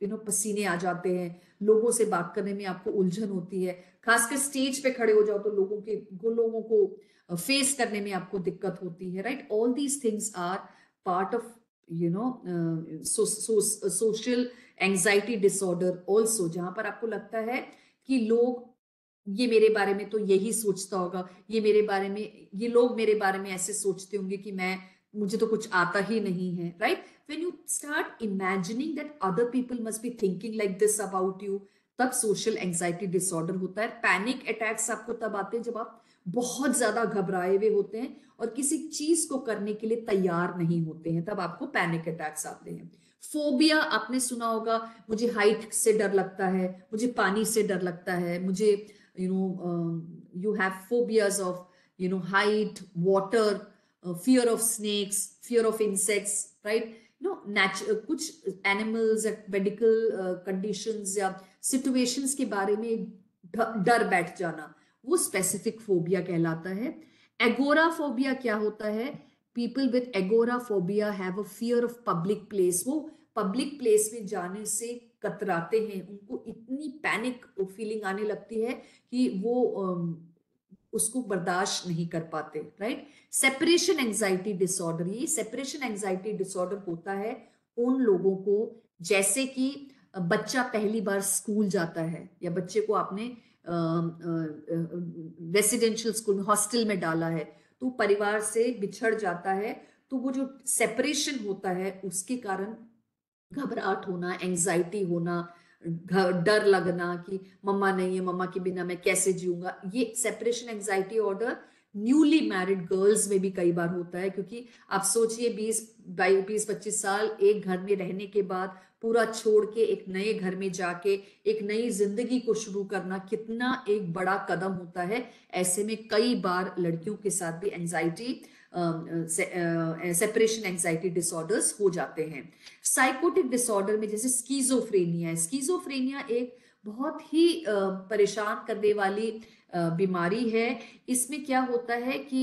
पसीने आ जाते हैं, लोगों से बात करने में आपको उलझन होती है, खासकर स्टेज पे खड़े हो जाओ तो लोगों को फेस करने में आपको दिक्कत होती है, right. All these things are part of social anxiety disorder also, जहां पर आपको लगता है कि ये मेरे बारे में तो यही सोचता होगा, ये लोग मेरे बारे में ऐसे सोचते होंगे कि मुझे तो कुछ आता ही नहीं है, right. When you start imagining that other people must be thinking like this about you, तब सोशल एंजाइटी डिसऑर्डर होता है। पैनिक अटैक्स आपको तब आते हैं जब आप बहुत ज्यादा घबराए हुए होते हैं और किसी चीज को करने के लिए तैयार नहीं होते हैं, तब आपको पैनिक अटैक्स आते हैं। फोबिया आपने सुना होगा, मुझे हाइट से डर लगता है, मुझे पानी से डर लगता है, मुझे you have phobias of height, water, fear of snakes, fear of insects, right? कुछ एनिमल्स या मेडिकल कंडीशंस या सिचुएशंस के बारे में डर बैठ जाना, वो स्पेसिफिक फोबिया कहलाता है। एगोराफोबिया क्या होता है, people with agoraphobia have a fear of public place. वो पब्लिक प्लेस में जाने से कतराते हैं, उनको इतनी पैनिक फीलिंग आने लगती है कि वो उसको बर्दाश्त नहीं कर पाते, राइट। सेपरेशन एंजाइटी डिसऑर्डर, ये सेपरेशन एंजाइटी डिसऑर्डर होता है उन लोगों को, जैसे कि बच्चा पहली बार स्कूल जाता है या बच्चे को आपने रेसिडेंशियल स्कूल में, हॉस्टल में डाला है, तो परिवार से बिछड़ जाता है, तो वो जो सेपरेशन होता है उसके कारण घबराहट होना, एंजाइटी होना, डर लगना कि मम्मा नहीं है, मम्मा के बिना मैं कैसे जीऊंगा, ये separation anxiety order newly married girls में भी कई बार होता है। क्योंकि आप सोचिए 20-25 साल एक घर में रहने के बाद पूरा छोड़ के एक नए घर में जाके एक नई जिंदगी को शुरू करना कितना एक बड़ा कदम होता है। ऐसे में कई बार लड़कियों के साथ भी एंजाइटी, सेपरेशन एंजाइटी डिसऑर्डर्स हो जाते हैं। साइकोटिक डिसऑर्डर में जैसे स्कीजोफ्रेनिया है। स्कीजोफ्रेनिया एक बहुत ही परेशान करने वाली बीमारी है। इसमें क्या होता है कि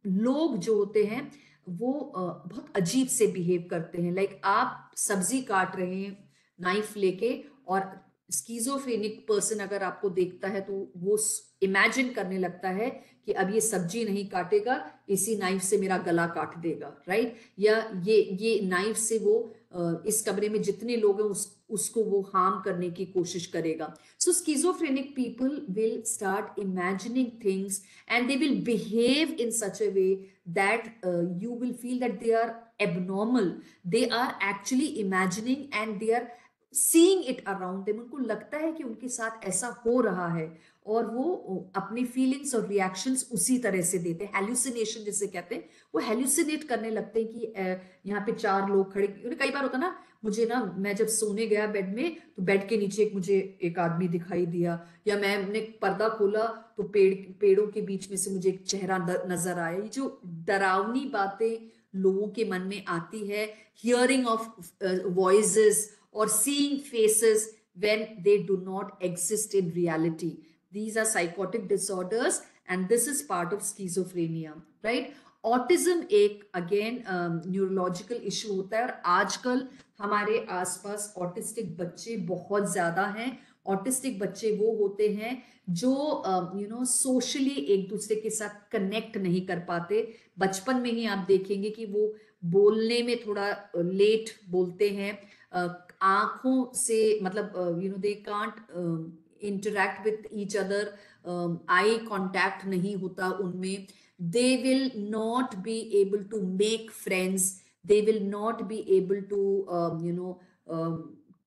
लोग जो होते हैं वो बहुत अजीब से बिहेव करते हैं। लाइक आप सब्जी काट रहे हैं नाइफ लेके, और स्कीजोफ्रेनिक पर्सन अगर आपको देखता है तो वो इमेजिन करने लगता है कि अब ये सब्जी नहीं काटेगा, इसी नाइफ से मेरा गला काट देगा, राइट। या ये नाइफ से वो इस कमरे में जितने लोग हैं उसको वो हार्म करने की कोशिश करेगा। सो schizophrenic people will start imagining things and they will behave in such a way that you will feel that they are abnormal. They are actually imagining and they are seeing it around them. उनको लगता है कि उनके साथ ऐसा हो रहा है और वो अपनी फीलिंग्स और रिएक्शंस उसी तरह से देते हैं। हेल्यूसिनेशन जिसे कहते हैं, वो हेल्यूसिनेट करने लगते हैं कि यहाँ पे 4 लोग खड़े। कई बार होता ना, मुझे ना, मैं जब सोने गया बेड में तो बेड के नीचे मुझे एक आदमी दिखाई दिया, या मैंने पर्दा खोला तो पेड़ों के बीच में से मुझे एक चेहरा नजर आया। ये जो डरावनी बातें लोगों के मन में आती है, हियरिंग ऑफ वॉइसेस और seeing faces when they do not exist in reality. These are psychotic disorders and this is part of schizophrenia, right? Autism एक अगेन न्यूरोलॉजिकल इशू होता है और आजकल हमारे आसपास ऑटिस्टिक बच्चे बहुत ज्यादा हैं। ऑटिस्टिक बच्चे वो होते हैं जो सोशली एक दूसरे के साथ कनेक्ट नहीं कर पाते। बचपन में ही आप देखेंगे कि वो बोलने में थोड़ा लेट बोलते हैं, आंखों से मतलब they can't interact with each other, eye contact नहीं होता उनमें, they will not be able to make friends, they will not be able to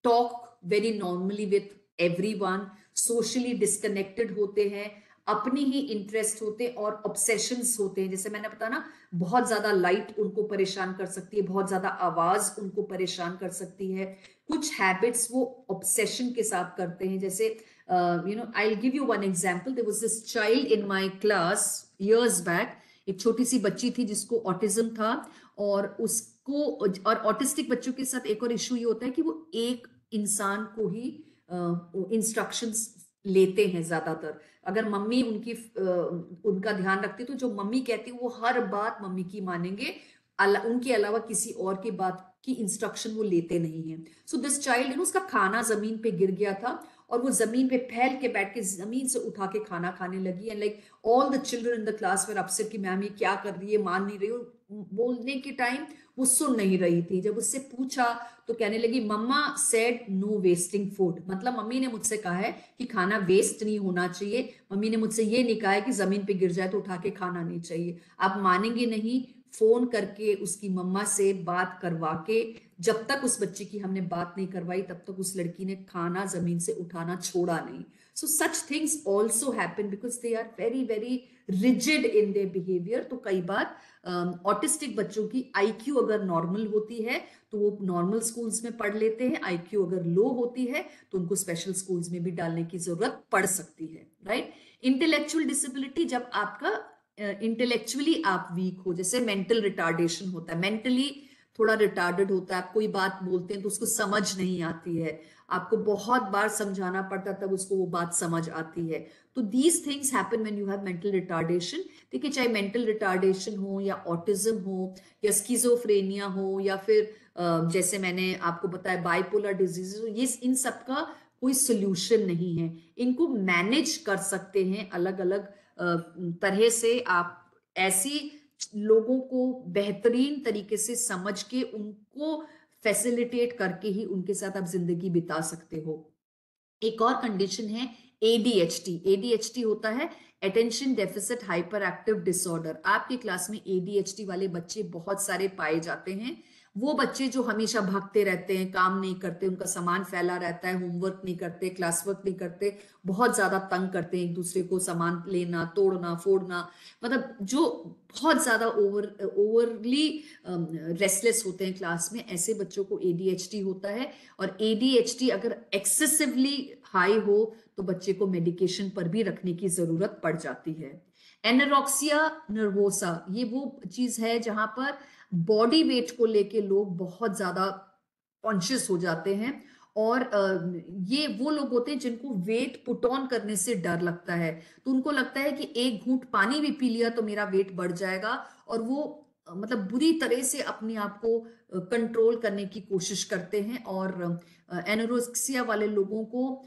talk very normally with everyone, socially disconnected होते हैं, अपनी ही इंटरेस्ट होते हैं और ऑब्सेशंस होते हैं। जैसे मैंने बताया ना, बहुत ज्यादा लाइट उनको परेशान कर सकती है, बहुत ज्यादा आवाज उनको परेशान कर सकती है। कुछ हैबिट्स वो ऑब्सेशन के साथ करते हैं, जैसे I'll give you one example. There was this child in my class years back. एक छोटी सी बच्ची थी जिसको ऑटिज्म था, और उसको, और ऑटिस्टिक बच्चों के साथ एक और इशू ये होता है कि वो एक इंसान को ही इंस्ट्रक्शंस लेते हैं ज्यादातर. अगर मम्मी उनका ध्यान रखती तो जो मम्मी कहती है वो हर बात मम्मी की मानेंगे, उनके अलावा किसी और की बात की इंस्ट्रक्शन वो लेते नहीं हैं. सो दिस चाइल्ड, उसका खाना जमीन पे गिर गया था और वो जमीन पे फैल के बैठ के जमीन से उठा के खाना खाने लगी. And like all the children in the class were upset कि मैम ये क्या कर रही है, मान नहीं रही. और बोलने के टाइम वो सुन नहीं रही थी. जब उससे पूछा तो कहने लगी, मम्मा सेड नो वेस्टिंग फूड. मतलब मम्मी ने मुझसे कहा है कि खाना वेस्ट नहीं होना चाहिए. मम्मी ने मुझसे ये नहीं कहा है कि जमीन पे गिर जाए तो उठा के खाना नहीं चाहिए. आप मानेंगे नहीं, फोन करके उसकी मम्मा से बात करवा के, जब तक उस बच्चे की हमने बात नहीं करवाई तब तक उस लड़की ने खाना जमीन से उठाना छोड़ा नहीं. So such things also happen because they are very very rigid in their behaviour. तो कई बार ऑटिस्टिक बच्चों की आईक्यू अगर नॉर्मल होती है तो वो नॉर्मल स्कूल्स में पढ़ लेते हैं. आईक्यू अगर लो होती है तो उनको स्पेशल स्कूल्स में भी डालने की जरूरत पड़ सकती है. राइट. इंटेलेक्चुअल डिसेबिलिटी, जब आपका इंटेलेक्चुअली आप वीक हो, जैसे मेंटल रिटार्डेशन होता है, मेंटली थोड़ा रिटार्डेड होता है. आप कोई बात बोलते हैं तो उसको समझ नहीं आती है, आपको बहुत बार समझाना पड़ता तब उसको वो बात समझ आती है. तो these things happen when you have mental retardation. देखिए, चाहे मेंटल रिटार्डेशन हो या ऑटिज्म हो या स्किजोफ्रेनिया हो या फिर जैसे मैंने आपको बताया बाइपोलर डिजीज, ये इन सब का कोई सोल्यूशन नहीं है. इनको मैनेज कर सकते हैं अलग अलग तरह से. आप ऐसी लोगों को बेहतरीन तरीके से समझ के उनको फैसिलिटेट करके ही उनके साथ आप जिंदगी बिता सकते हो. एक और कंडीशन है ADHD. ADHD होता है attention deficit hyper active disorder. आपकी क्लास में ADHD वाले बच्चे बहुत सारे पाए जाते हैं. वो बच्चे जो हमेशा भागते रहते हैं, काम नहीं करते, उनका सामान फैला रहता है, होमवर्क नहीं करते, क्लास वर्क नहीं करते, बहुत ज्यादा तंग करते हैं एक दूसरे को, सामान लेना, तोड़ना, फोड़ना, मतलब जो बहुत ज्यादा ओवरली रेस्टलेस होते हैं क्लास में, ऐसे बच्चों को ADHD होता है. और ADHD अगर एक्सेसिवली हाई हो तो बच्चे को मेडिकेशन पर भी रखने की जरूरत पड़ जाती है. एनोरेक्सिया नर्वोसा, ये वो चीज है जहां पर बॉडी वेट को लेके लोग बहुत ज्यादा कॉन्शियस हो जाते हैं. और ये वो लोग होते हैं जिनको वेट पुट ऑन करने से डर लगता है. तो उनको लगता है कि एक घूंट पानी भी पी लिया तो मेरा वेट बढ़ जाएगा, और वो मतलब बुरी तरह से अपने आप को कंट्रोल करने की कोशिश करते हैं. और एनोरेक्सिया वाले लोगों को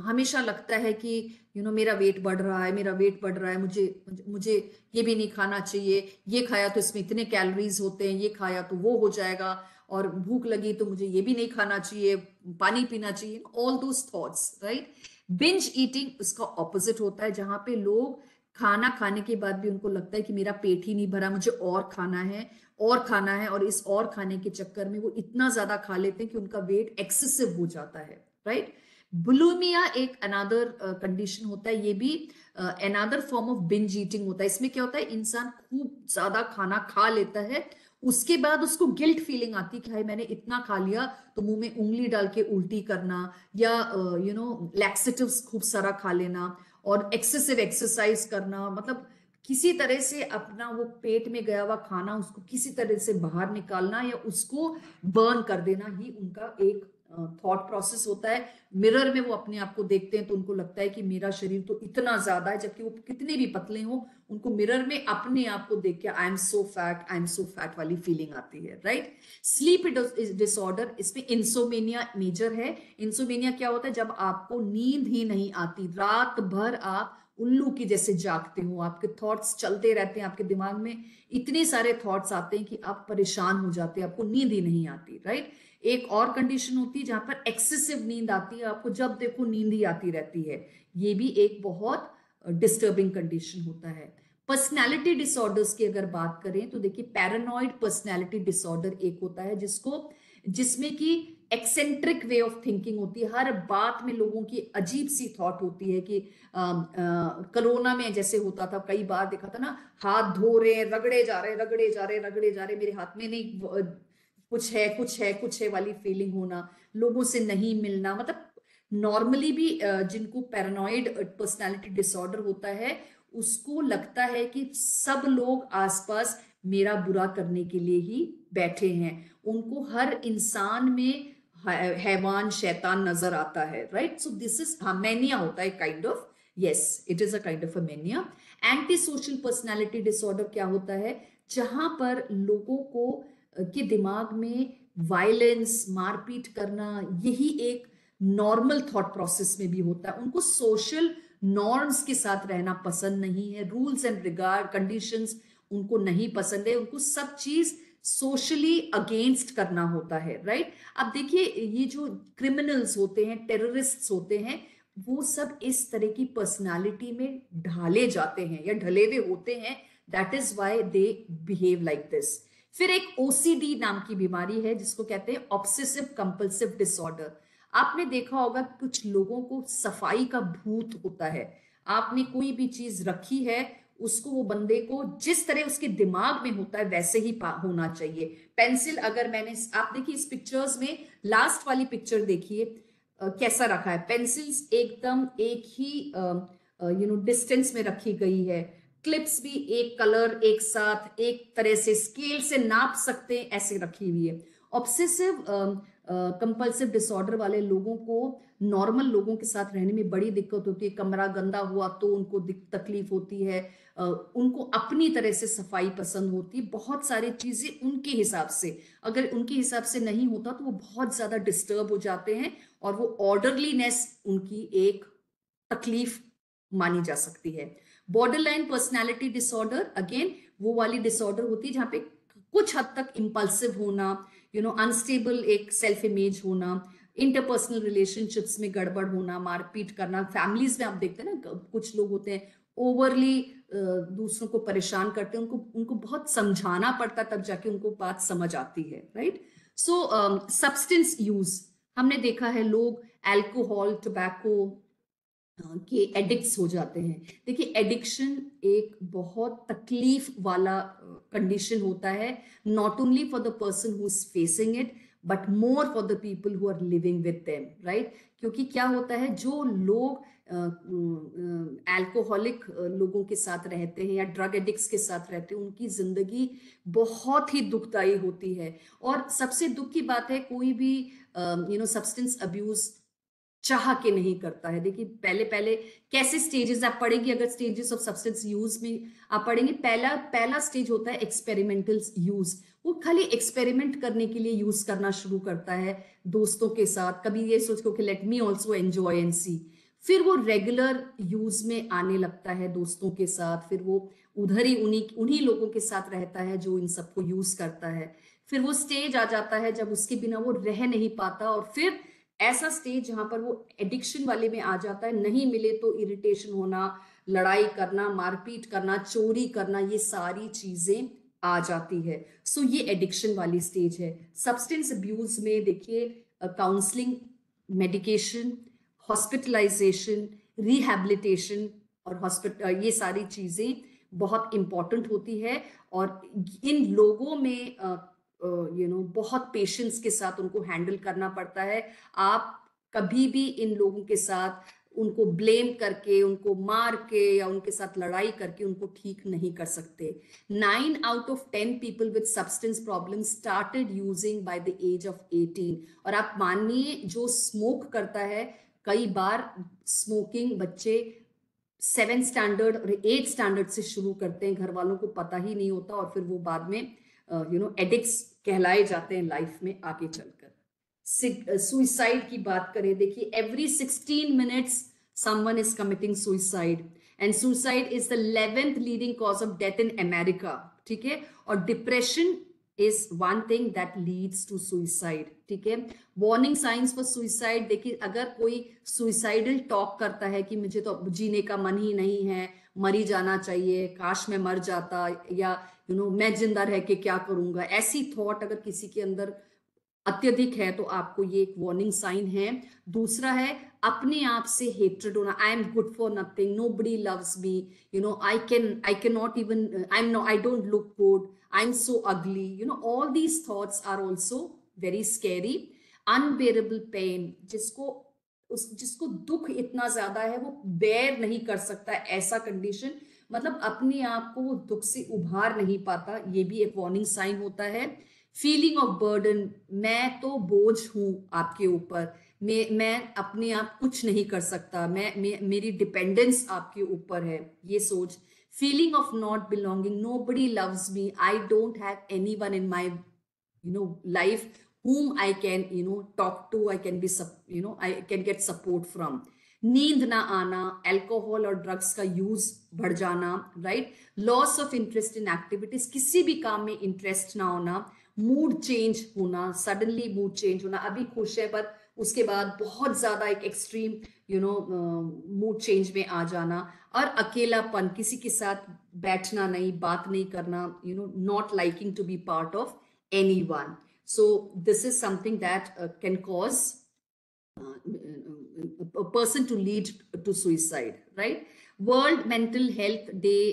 हमेशा लगता है कि मेरा वेट बढ़ रहा है, मेरा वेट बढ़ रहा है, मुझे मुझे ये भी नहीं खाना चाहिए, ये खाया तो इसमें इतने कैलोरीज होते हैं, ये खाया तो वो हो जाएगा, और भूख लगी तो मुझे ये भी नहीं खाना चाहिए, पानी पीना चाहिए. All those thoughts. Right. Binge eating उसका ऑपोजिट होता है, जहां पे लोग खाना खाने के बाद भी उनको लगता है कि मेरा पेट ही नहीं भरा, मुझे और खाना है, और खाना है, और इस और खाने के चक्कर में वो इतना ज्यादा खा लेते हैं कि उनका वेट एक्सेसिव हो जाता है. राइट. बुलिमिया एक अनदर कंडीशन होता है, ये भी another form of binge eating होता है. इसमें क्या होता है, इंसान खूब ज्यादा खाना खा लेता है, उसके बाद उसको गिल्ट फीलिंग आती है कि भाई मैंने इतना खा लिया, तो मुंह में उंगली डाल के उल्टी करना, या लैक्सेटिव्स खूब सारा खा लेना, और एक्सेसिव एक्सरसाइज करना, मतलब किसी तरह से अपना वो पेट में गया हुआ खाना उसको किसी तरह से बाहर निकालना या उसको बर्न कर देना ही उनका एक थॉट प्रोसेस होता है. मिरर में वो अपने आप को देखते हैं तो उनको लगता है कि मेरा शरीर तो इतना ज्यादा है, जबकि वो कितने भी पतले हो, उनको मिरर में अपने आप को देख के आई am so fat, I am so fat वाली फीलिंग आती है. राइट. स्लीप डिसऑर्डर, इसमें इंसोमेनिया मेजर है. इंसोमेनिया क्या होता है, जब आपको नींद ही नहीं आती, रात भर आप उल्लू की जैसे जागते हो, आपके थॉट्स चलते रहते हैं, आपके दिमाग में इतने सारे थॉट्स आते हैं कि आप परेशान हो जाते हैं, आपको नींद ही नहीं आती. राइट. एक और कंडीशन होती है जहां पर एक्सेसिव नींद आती है, आपको जब देखो नींद ही आती रहती है. ये भी एक बहुत डिस्टर्बिंग कंडीशन होता है. पर्सनैलिटी डिसऑर्डर्स की अगर बात करें तो देखिए, पैरानॉइड पर्सनैलिटी डिसऑर्डर एक होता है जिसमें कि एक्सेंट्रिक वे ऑफ थिंकिंग होती है. हर बात में लोगों की अजीब सी थॉट होती है कि कोरोना में जैसे होता था, कई बार देखा था ना, हाथ धो रहे, रगड़े जा रहे, रगड़े जा रहे, रगड़े जा रहे, मेरे हाथ में नहीं, कुछ है, कुछ है, कुछ है वाली फीलिंग होना, लोगों से नहीं मिलना, मतलब नॉर्मली भी जिनको पैरानॉइड पर्सनालिटी डिसऑर्डर होता है उसको लगता है कि सब लोग आसपास मेरा बुरा करने के लिए ही बैठे हैं, उनको हर इंसान में हैवान शैतान नजर आता है, राइट? सो दिस इज, हाँ, मैनिया होता है kind of, yes it is a kind of a mania. Anti social personality disorder क्या होता है, जहां पर लोगों को के दिमाग में वायलेंस, मारपीट करना, यही एक नॉर्मल थॉट प्रोसेस में भी होता है। उनको सोशल नॉर्म्स के साथ रहना पसंद नहीं है, रूल्स एंड रिगार्ड कंडीशंस उनको नहीं पसंद है, उनको सब चीज सोशली अगेंस्ट करना होता है, राइट? अब देखिए ये जो क्रिमिनल्स होते हैं, टेररिस्ट्स होते हैं, वो सब इस तरह की पर्सनालिटी में ढाले जाते हैं या ढले हुए होते हैं, that is why they behave like this. फिर एक ओसीडी नाम की बीमारी है जिसको कहते हैं ऑब्सेसिव कंपल्सिव डिसऑर्डर। आपने देखा होगा कुछ लोगों को सफाई का भूत होता है, आपने कोई भी चीज रखी है उसको, वो बंदे को जिस तरह उसके दिमाग में होता है वैसे ही होना चाहिए। पेंसिल अगर मैंने, आप देखिए इस पिक्चर्स में लास्ट वाली पिक्चर देखिए कैसा रखा है, पेंसिल्स एकदम एक ही डिस्टेंस में रखी गई है, क्लिप्स भी एक कलर एक साथ एक तरह से स्केल से नाप सकते हैं ऐसे रखी हुई है। ऑब्सेसिव कंपल्सिव डिसऑर्डर वाले लोगों को नॉर्मल लोगों के साथ रहने में बड़ी दिक्कत होती है, कमरा गंदा हुआ तो उनको तकलीफ होती है, उनको अपनी तरह से सफाई पसंद होती है, बहुत सारी चीजें उनके हिसाब से, अगर उनके हिसाब से नहीं होता तो वो बहुत ज्यादा डिस्टर्ब हो जाते हैं और वो ऑर्डरलीनेस उनकी एक तकलीफ मानी जा सकती है। बॉर्डरलाइन पर्सनालिटी डिसऑर्डर अगेन वो वाली डिसऑर्डर होती है जहां पे कुछ हद तक इंपल्सिव होना, अनस्टेबल एक सेल्फ इमेज होना, इंटरपर्सनल रिलेशनशिप्स में गड़बड़ होना, मारपीट करना, फैमिलीज में आप देखते हैं ना कुछ लोग होते हैं ओवरली दूसरों को परेशान करते हैं, उनको उनको बहुत समझाना पड़ता तब जाके उनको बात समझ आती है, राइट? सो सब्सटेंस यूज, हमने देखा है लोग अल्कोहल, टोबैको के एडिक्ट्स हो जाते हैं। देखिए एडिक्शन एक बहुत तकलीफ वाला कंडीशन होता है, not only for the person who is facing it but more for the people who are living with them, right? क्योंकि क्या होता है, जो लोग अल्कोहलिक लोगों के साथ रहते हैं या ड्रग एडिक्ट्स के साथ रहते हैं, उनकी जिंदगी बहुत ही दुखदाई होती है। और सबसे दुख की बात है, कोई भी सब्सटेंस अब्यूज चाह के नहीं करता है। देखिए पहले पहले कैसे स्टेजेस आप पढ़ेंगे, अगर स्टेजेस ऑफ सब्सटेंस यूज में आप पढ़ेंगे, पहला पहला स्टेज होता है एक्सपेरिमेंटल यूज, वो खाली एक्सपेरिमेंट करने के लिए यूज करना शुरू करता है दोस्तों के साथ, कभी ये सोच के let me also enjoy and see, फिर वो रेगुलर यूज में आने लगता है दोस्तों के साथ, फिर वो उधर ही उन्हीं उन्हीं लोगों के साथ रहता है जो इन सबको यूज करता है। फिर वो स्टेज आ जाता है जब उसके बिना वो रह नहीं पाता, और फिर ऐसा स्टेज जहां पर वो एडिक्शन वाले में आ जाता है, नहीं मिले तो इरिटेशन होना, लड़ाई करना, मारपीट करना, चोरी करना, ये सारी चीजें आ जाती है। सो ये एडिक्शन वाली स्टेज है। सब्सटेंस अब्यूज में देखिए काउंसलिंग, मेडिकेशन, हॉस्पिटलाइजेशन, रिहैबिलिटेशन और हॉस्पिटल, ये सारी चीजें बहुत इंपॉर्टेंट होती है। और इन लोगों में बहुत पेशेंस के साथ उनको हैंडल करना पड़ता है। आप कभी भी इन लोगों के साथ उनको ब्लेम करके, उनको मार के या उनके साथ लड़ाई करके उनको ठीक नहीं कर सकते। 9 out of 10 people with substance problems started using by the age of 18। और आप मानिए जो स्मोक करता है, कई बार स्मोकिंग बच्चे 7th स्टैंडर्ड और 8th स्टैंडर्ड से शुरू करते हैं, घर वालों को पता ही नहीं होता, और फिर वो बाद में एडिक्ट्स कहलाए जाते हैं लाइफ में आगे चलकर। सुइसाइड की बात करें, देखिए every 16 minutes someone is committing suicide, and suicide is the 11th leading cause of death in America, ठीक है? और depression is one thing that leads to suicide, ठीक है? वार्निंग साइंस फॉर सुइसाइड, देखिए अगर कोई सुइसाइडल टॉक करता है कि मुझे तो जीने का मन ही नहीं है, मर ही जाना चाहिए, काश मैं मर जाता, या मैं जिंदा रह के क्या करूंगा, ऐसी थॉट अगर किसी के अंदर अत्यधिक है तो आपको ये एक वार्निंग साइन है। दूसरा है अपने आप से हेट्रेड होना, I am good for nothing, nobody loves me, I can not even, I don't look good, I am so ugly, all these thoughts are also very scary. Unbearable pain, जिसको जिसको दुख इतना ज्यादा है वो बेयर नहीं कर सकता ऐसा कंडीशन, मतलब अपने आप को वो दुख से उभार नहीं पाता, ये भी एक वार्निंग साइन होता है। फीलिंग ऑफ बर्डन, मैं तो बोझ हूं आपके ऊपर, मैं अपने आप कुछ नहीं कर सकता, मेरी डिपेंडेंस आपके ऊपर है, ये सोच। Feeling of not belonging, nobody loves me, I don't have anyone in my life whom I can talk to, I can be I can get support from। नींद ना आना, अल्कोहल और ड्रग्स का यूज बढ़ जाना, right. Loss of interest in activities, किसी भी काम में इंटरेस्ट ना होना। मूड चेंज होना, सडनली मूड चेंज होना, अभी खुश है पर उसके बाद बहुत ज्यादा एक एक्सट्रीम मूड चेंज में आ जाना। और अकेलापन, किसी के साथ बैठना नहीं, बात नहीं करना, not liking to be part of anyone। So this is something that can cause a person to lead to suicide, right? World Mental Health Day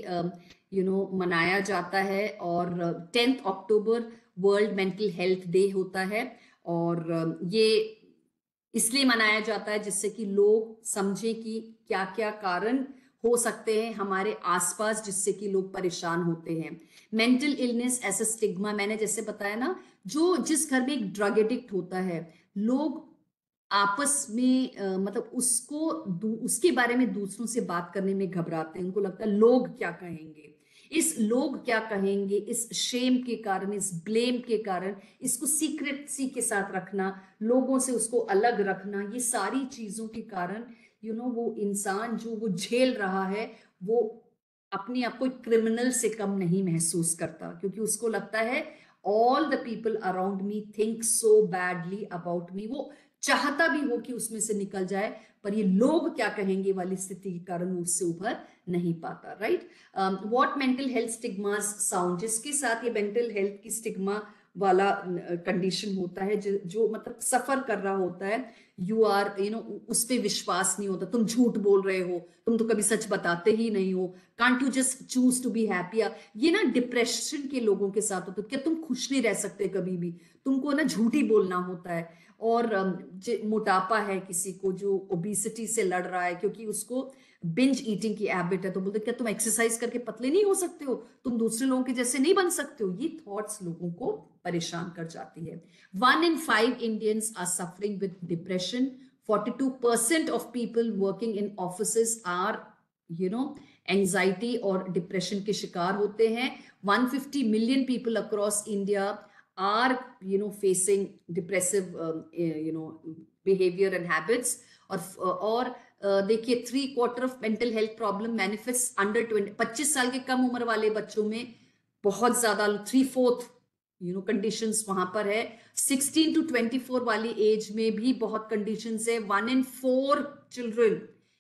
मनाया जाता है, और 10th October world mental health day होता है। और ये इसलिए मनाया जाता है जिससे कि लोग समझें कि क्या क्या कारण हो सकते हैं हमारे आसपास जिससे कि लोग परेशान होते हैं। Mental illness as a stigma, मैंने जैसे बताया ना, जिस घर में एक ड्रग एडिक्ट होता है, लोग आपस में मतलब उसके बारे में दूसरों से बात करने में घबराते हैं, उनको लगता है लोग क्या कहेंगे। इस लोग क्या कहेंगे, इस शेम के कारण, इस ब्लेम के कारण, इसको सीक्रेटसी के साथ रखना, लोगों से उसको अलग रखना, ये सारी चीजों के कारण वो इंसान जो वो झेल रहा है, वो अपने आप को क्रिमिनल से कम नहीं महसूस करता, क्योंकि उसको लगता है all the people around me think so badly about me. वो चाहता भी हो कि उसमें से निकल जाए, पर ये लोग क्या कहेंगे वाली स्थिति के कारण उससे उभर नहीं पाता, right. What mental health stigmas sound, जिसके साथ ये मेंटल हेल्थ की स्टिग्मा वाला कंडीशन होता है, जो मतलब सफर कर रहा होता है, यू आर उस पर विश्वास नहीं होता, तुम झूठ बोल रहे हो, तुम तो कभी सच बताते ही नहीं हो, can't you just choose to be happy. ये ना डिप्रेशन के लोगों के साथ होता है, क्या तुम खुश नहीं रह सकते कभी भी, तुमको ना झूठ ही बोलना होता है। और मोटापा है किसी को जो ओबिसिटी से लड़ रहा है क्योंकि उसको बिंज ईटिंग की हैबिट है, तो बोलते क्या तुम एक्सरसाइज करके पतले नहीं हो सकते हो, तुम दूसरे लोगों के जैसे नहीं बन सकते हो। ये थॉट्स लोगों को परेशान कर जाती है। 1 in 5 Indians are suffering with depression. 42% of people working in offices are anxiety और डिप्रेशन के शिकार होते हैं। 150 million people across India are facing depressive behavior and habits। और देखिए 3/4 of mental health problem manifests under 25 साल के कम उम्र वाले बच्चों में बहुत ज्यादा, 3/4 कंडीशंस वहां पर है। 16 to 24 वाली एज में भी बहुत कंडीशंस है। 1 in 4 चिल्ड्रन,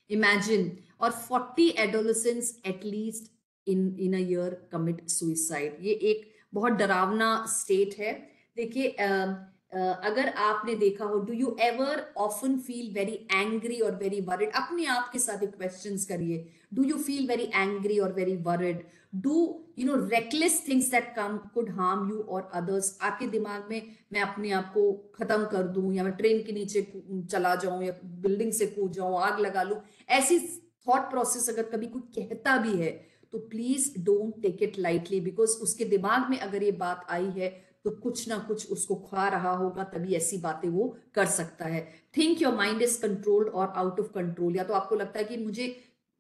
इमेजिन। और 40 adolescents at least in a year commit suicide. ये एक बहुत डरावना स्टेट है। देखिए अगर आपने देखा हो, do you ever often feel very angry और वेरी वरिड? अपने आप के साथ एक क्वेश्चंस करिए, do you feel very angry और very worried? Do reckless things that come could harm you और अदर्स? आपके दिमाग में मैं अपने आप को खत्म कर दूं, या मैं ट्रेन के नीचे चला जाऊं, या बिल्डिंग से कूद जाऊं, आग लगा लूं, ऐसी थॉट प्रोसेस अगर कभी कोई कहता भी है तो please don't take it lightly, because उसके दिमाग में अगर ये बात आई है तो कुछ ना कुछ उसको खा रहा होगा, तभी ऐसी बातें वो कर सकता है। Think your mind is controlled और आउट ऑफ कंट्रोल। या तो आपको लगता है कि मुझे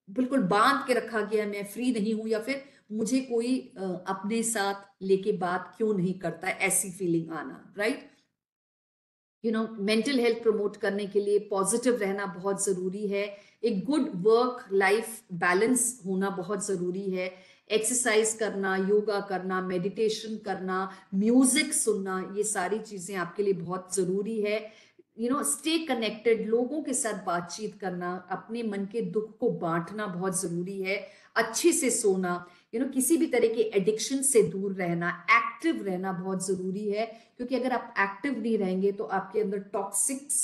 बिल्कुल बांध के रखा गया, मैं फ्री नहीं हूं, या फिर मुझे कोई अपने साथ लेके बात क्यों नहीं करता है, ऐसी फीलिंग आना, राइट। मेंटल हेल्थ प्रमोट करने के लिए पॉजिटिव रहना बहुत जरूरी है। एक गुड वर्क लाइफ बैलेंस होना बहुत जरूरी है। एक्सरसाइज करना, योगा करना, मेडिटेशन करना, म्यूजिक सुनना, ये सारी चीजें आपके लिए बहुत जरूरी है। स्टे कनेक्टेड, लोगों के साथ बातचीत करना, अपने मन के दुख को बांटना बहुत जरूरी है। अच्छे से सोना, किसी भी तरह के एडिक्शन से दूर रहना, एक्टिव रहना बहुत जरूरी है, क्योंकि अगर आप एक्टिव नहीं रहेंगे तो आपके अंदर टॉक्सिक्स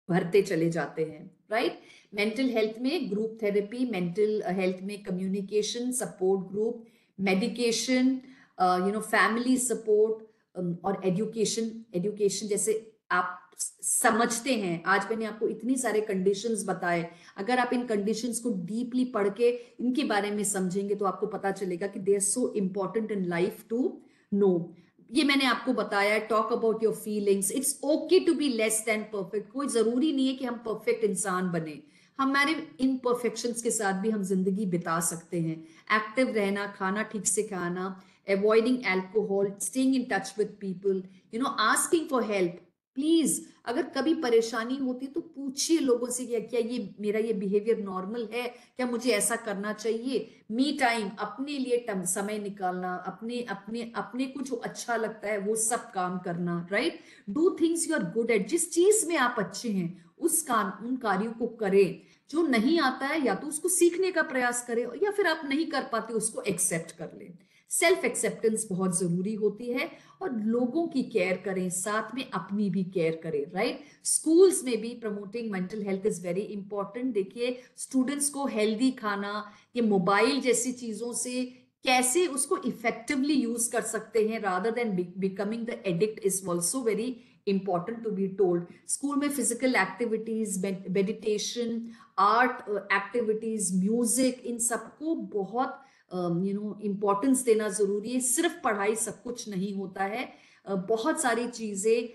भरते चले जाते हैं, राइट। मेंटल हेल्थ में ग्रुप थेरेपी, मेंटल हेल्थ में communication support group, medication, family support और एजुकेशन जैसे आप समझते हैं, आज मैंने आपको इतनी सारे कंडीशंस बताए, अगर आप इन कंडीशंस को डीपली पढ़ के इनके बारे में समझेंगे तो आपको पता चलेगा कि they are so important in life to know. ये मैंने आपको बताया, talk about your feelings, it's okay to be less than perfect. कोई जरूरी नहीं है कि हम परफेक्ट इंसान बने, हमारे इम्परफेक्शंस के साथ भी हम जिंदगी बिता सकते हैं। एक्टिव रहना, खाना ठीक से खाना, avoiding alcohol, staying in touch with people, asking for help. Please, अगर कभी परेशानी होती तो पूछिए लोगों से, क्या ये मेरा ये बिहेवियर नॉर्मल है, क्या मुझे ऐसा करना चाहिए। मी टाइम, अपने लिए समय निकालना, अपने अपने अपने को जो अच्छा लगता है वो सब काम करना, right. Do things you are good at, जिस चीज में आप अच्छे हैं उन कार्यों को करें। जो नहीं आता है या तो उसको सीखने का प्रयास करें, या फिर आप नहीं कर पाते उसको एक्सेप्ट कर लें। सेल्फ एक्सेप्टेंस बहुत जरूरी होती है, और लोगों की केयर करें, साथ में अपनी भी केयर करें, राइट। स्कूल्स में भी promoting mental health is very important. देखिए, स्टूडेंट्स को हेल्दी खाना, ये मोबाइल जैसी चीजों से कैसे उसको इफेक्टिवली यूज कर सकते हैं rather than becoming the addict is also very important to be told. School में physical activities, meditation, art activities, music, इन सबको बहुत इम्पोर्टेंस देना जरूरी है। सिर्फ पढ़ाई सब कुछ नहीं होता है, बहुत सारी चीजें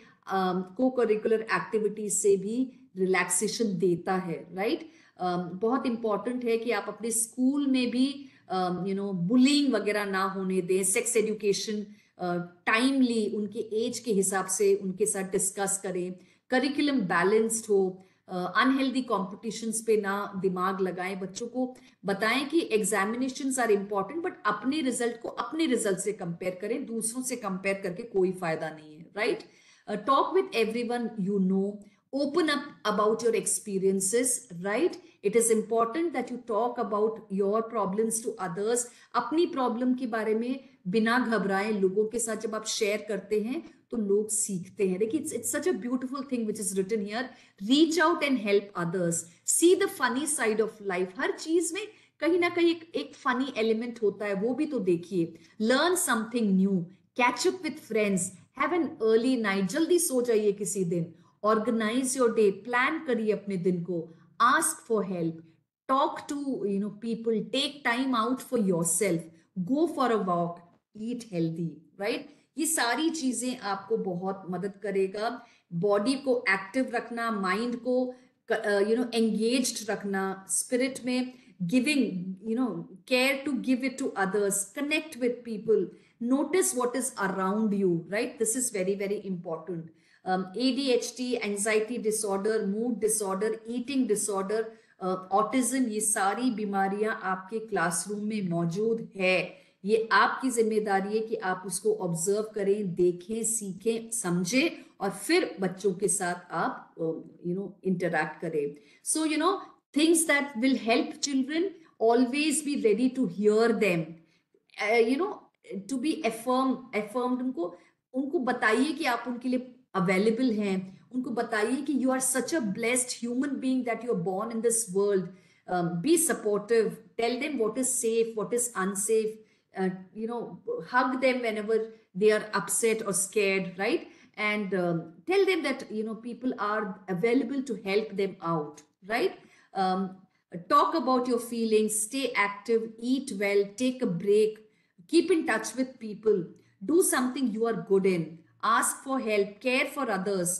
को करिकुलर एक्टिविटीज से भी रिलैक्सेशन देता है, राइट। बहुत इंपॉर्टेंट है कि आप अपने स्कूल में भी बुलिंग वगैरह ना होने दें। सेक्स एजुकेशन टाइमली उनके एज के हिसाब से उनके साथ डिस्कस करें। करिकुलम बैलेंस्ड हो, अनहेल्दी कॉम्पिटिशन्स पे ना दिमाग लगाएं। बच्चों को बताएं कि एग्जामिनेशंस आर इंपॉर्टेंट, बट अपने रिजल्ट को अपने रिजल्ट से कंपेयर करें, दूसरों से कंपेयर करके कोई फायदा नहीं है, right. Talk with everyone you know, open up about your experiences, right. It is important that you talk about your problems to others. अपनी प्रॉब्लम के बारे में बिना घबराए लोगों के साथ जब आप शेयर करते हैं तो लोग सीखते हैं। देखिए, it's such a beautiful thing which is written here. Reach out and help others. See the funny side of life. हर चीज में कहीं ना कहीं एक फनी एलिमेंट होता है, वो भी तो देखिए। Learn something new, catch up with friends, have an early night, जल्दी सो जाइए किसी दिन, ऑर्गेनाइज योर डे, प्लान करिए अपने दिन को, ask for help, talk to people, take time out for yourself, go for a walk, eat healthy, right. ये सारी चीजें आपको बहुत मदद करेगा। बॉडी को एक्टिव रखना, माइंड को एंगेज्ड रखना, स्पिरिट में giving care to give it to others, connect with people, notice what is around you, right. This is very very important. ADHD, anxiety disorder, mood disorder, eating disorder, autism, ये सारी बीमारियां आपके classroom में मौजूद है। ये आपकी जिम्मेदारी है कि आप उसको ऑब्जर्व करें, देखें, सीखें, समझें, और फिर बच्चों के साथ आप इंटरैक्ट करें। सो things that will help children, always be ready to hear them, to be affirmed। उनको बताइए कि आप उनके लिए अवेलेबल हैं, उनको बताइए कि you are such a blessed human being that you are born in this world. Be supportive, tell them what is safe, what is unsafe, hug them whenever they are upset or scared, right. And tell them that people are available to help them out, right. Talk about your feelings, stay active, eat well, take a break, keep in touch with people, do something you are good in, ask for help, care for others,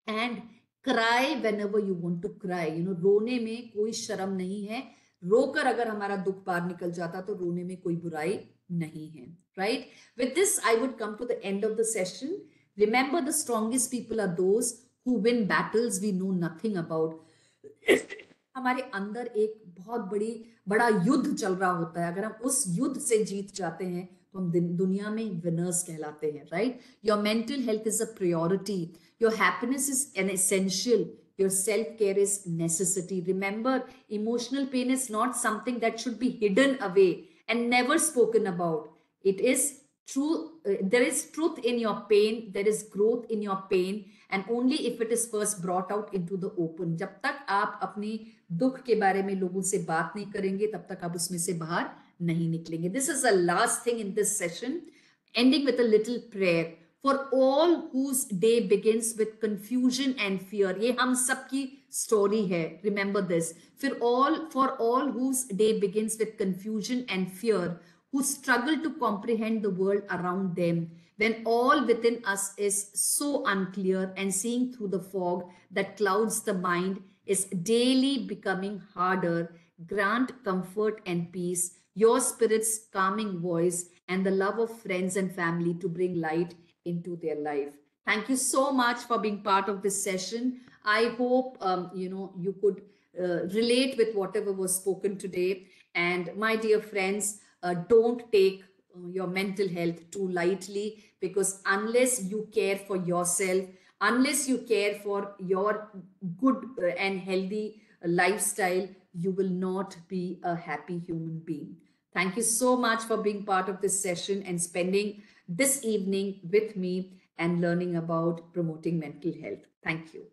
and cry whenever you want to cry. रोने में कोई शर्म नहीं है, रोकर अगर हमारा दुख बाहर निकल जाता तो रोने में कोई बुराई नहीं है, right. With this I would come to the end of the session. Remember, the strongest people are those who win battles we know nothing about. हमारे अंदर एक बहुत बड़ा युद्ध चल रहा होता है, अगर हम उस युद्ध से जीत जाते हैं तो हम दुनिया में विनर्स कहलाते हैं, right. Your mental health is a priority, your happiness is an essential, your self care is necessity. Remember, emotional pain is not something that should be hidden away and never spoken about. It is there is truth in your pain, there is growth in your pain, and only if it is first brought out into the open. जब तक आप अपनी दुख के बारे में लोगों से बात नहीं करेंगे तब तक आप उसमें से बाहर नहीं निकलेंगे. This is the last thing in this session, ending with a little prayer. For all whose day begins with confusion and fear. ये हम सबकी story है. Remember this. For all whose day begins with confusion and fear, who struggle to comprehend the world around them, when all within us is so unclear and seeing through the fog that clouds the mind is daily becoming harder, grant comfort and peace, your spirit's calming voice, and the love of friends and family to bring light into their life. Thank you so much for being part of this session. I hope you could relate with whatever was spoken today. And my dear friends, don't take your mental health too lightly, because unless you care for yourself, unless you care for your good and healthy lifestyle, you will not be a happy human being. Thank you so much for being part of this session and spending this evening with me and learning about promoting mental health. Thank you.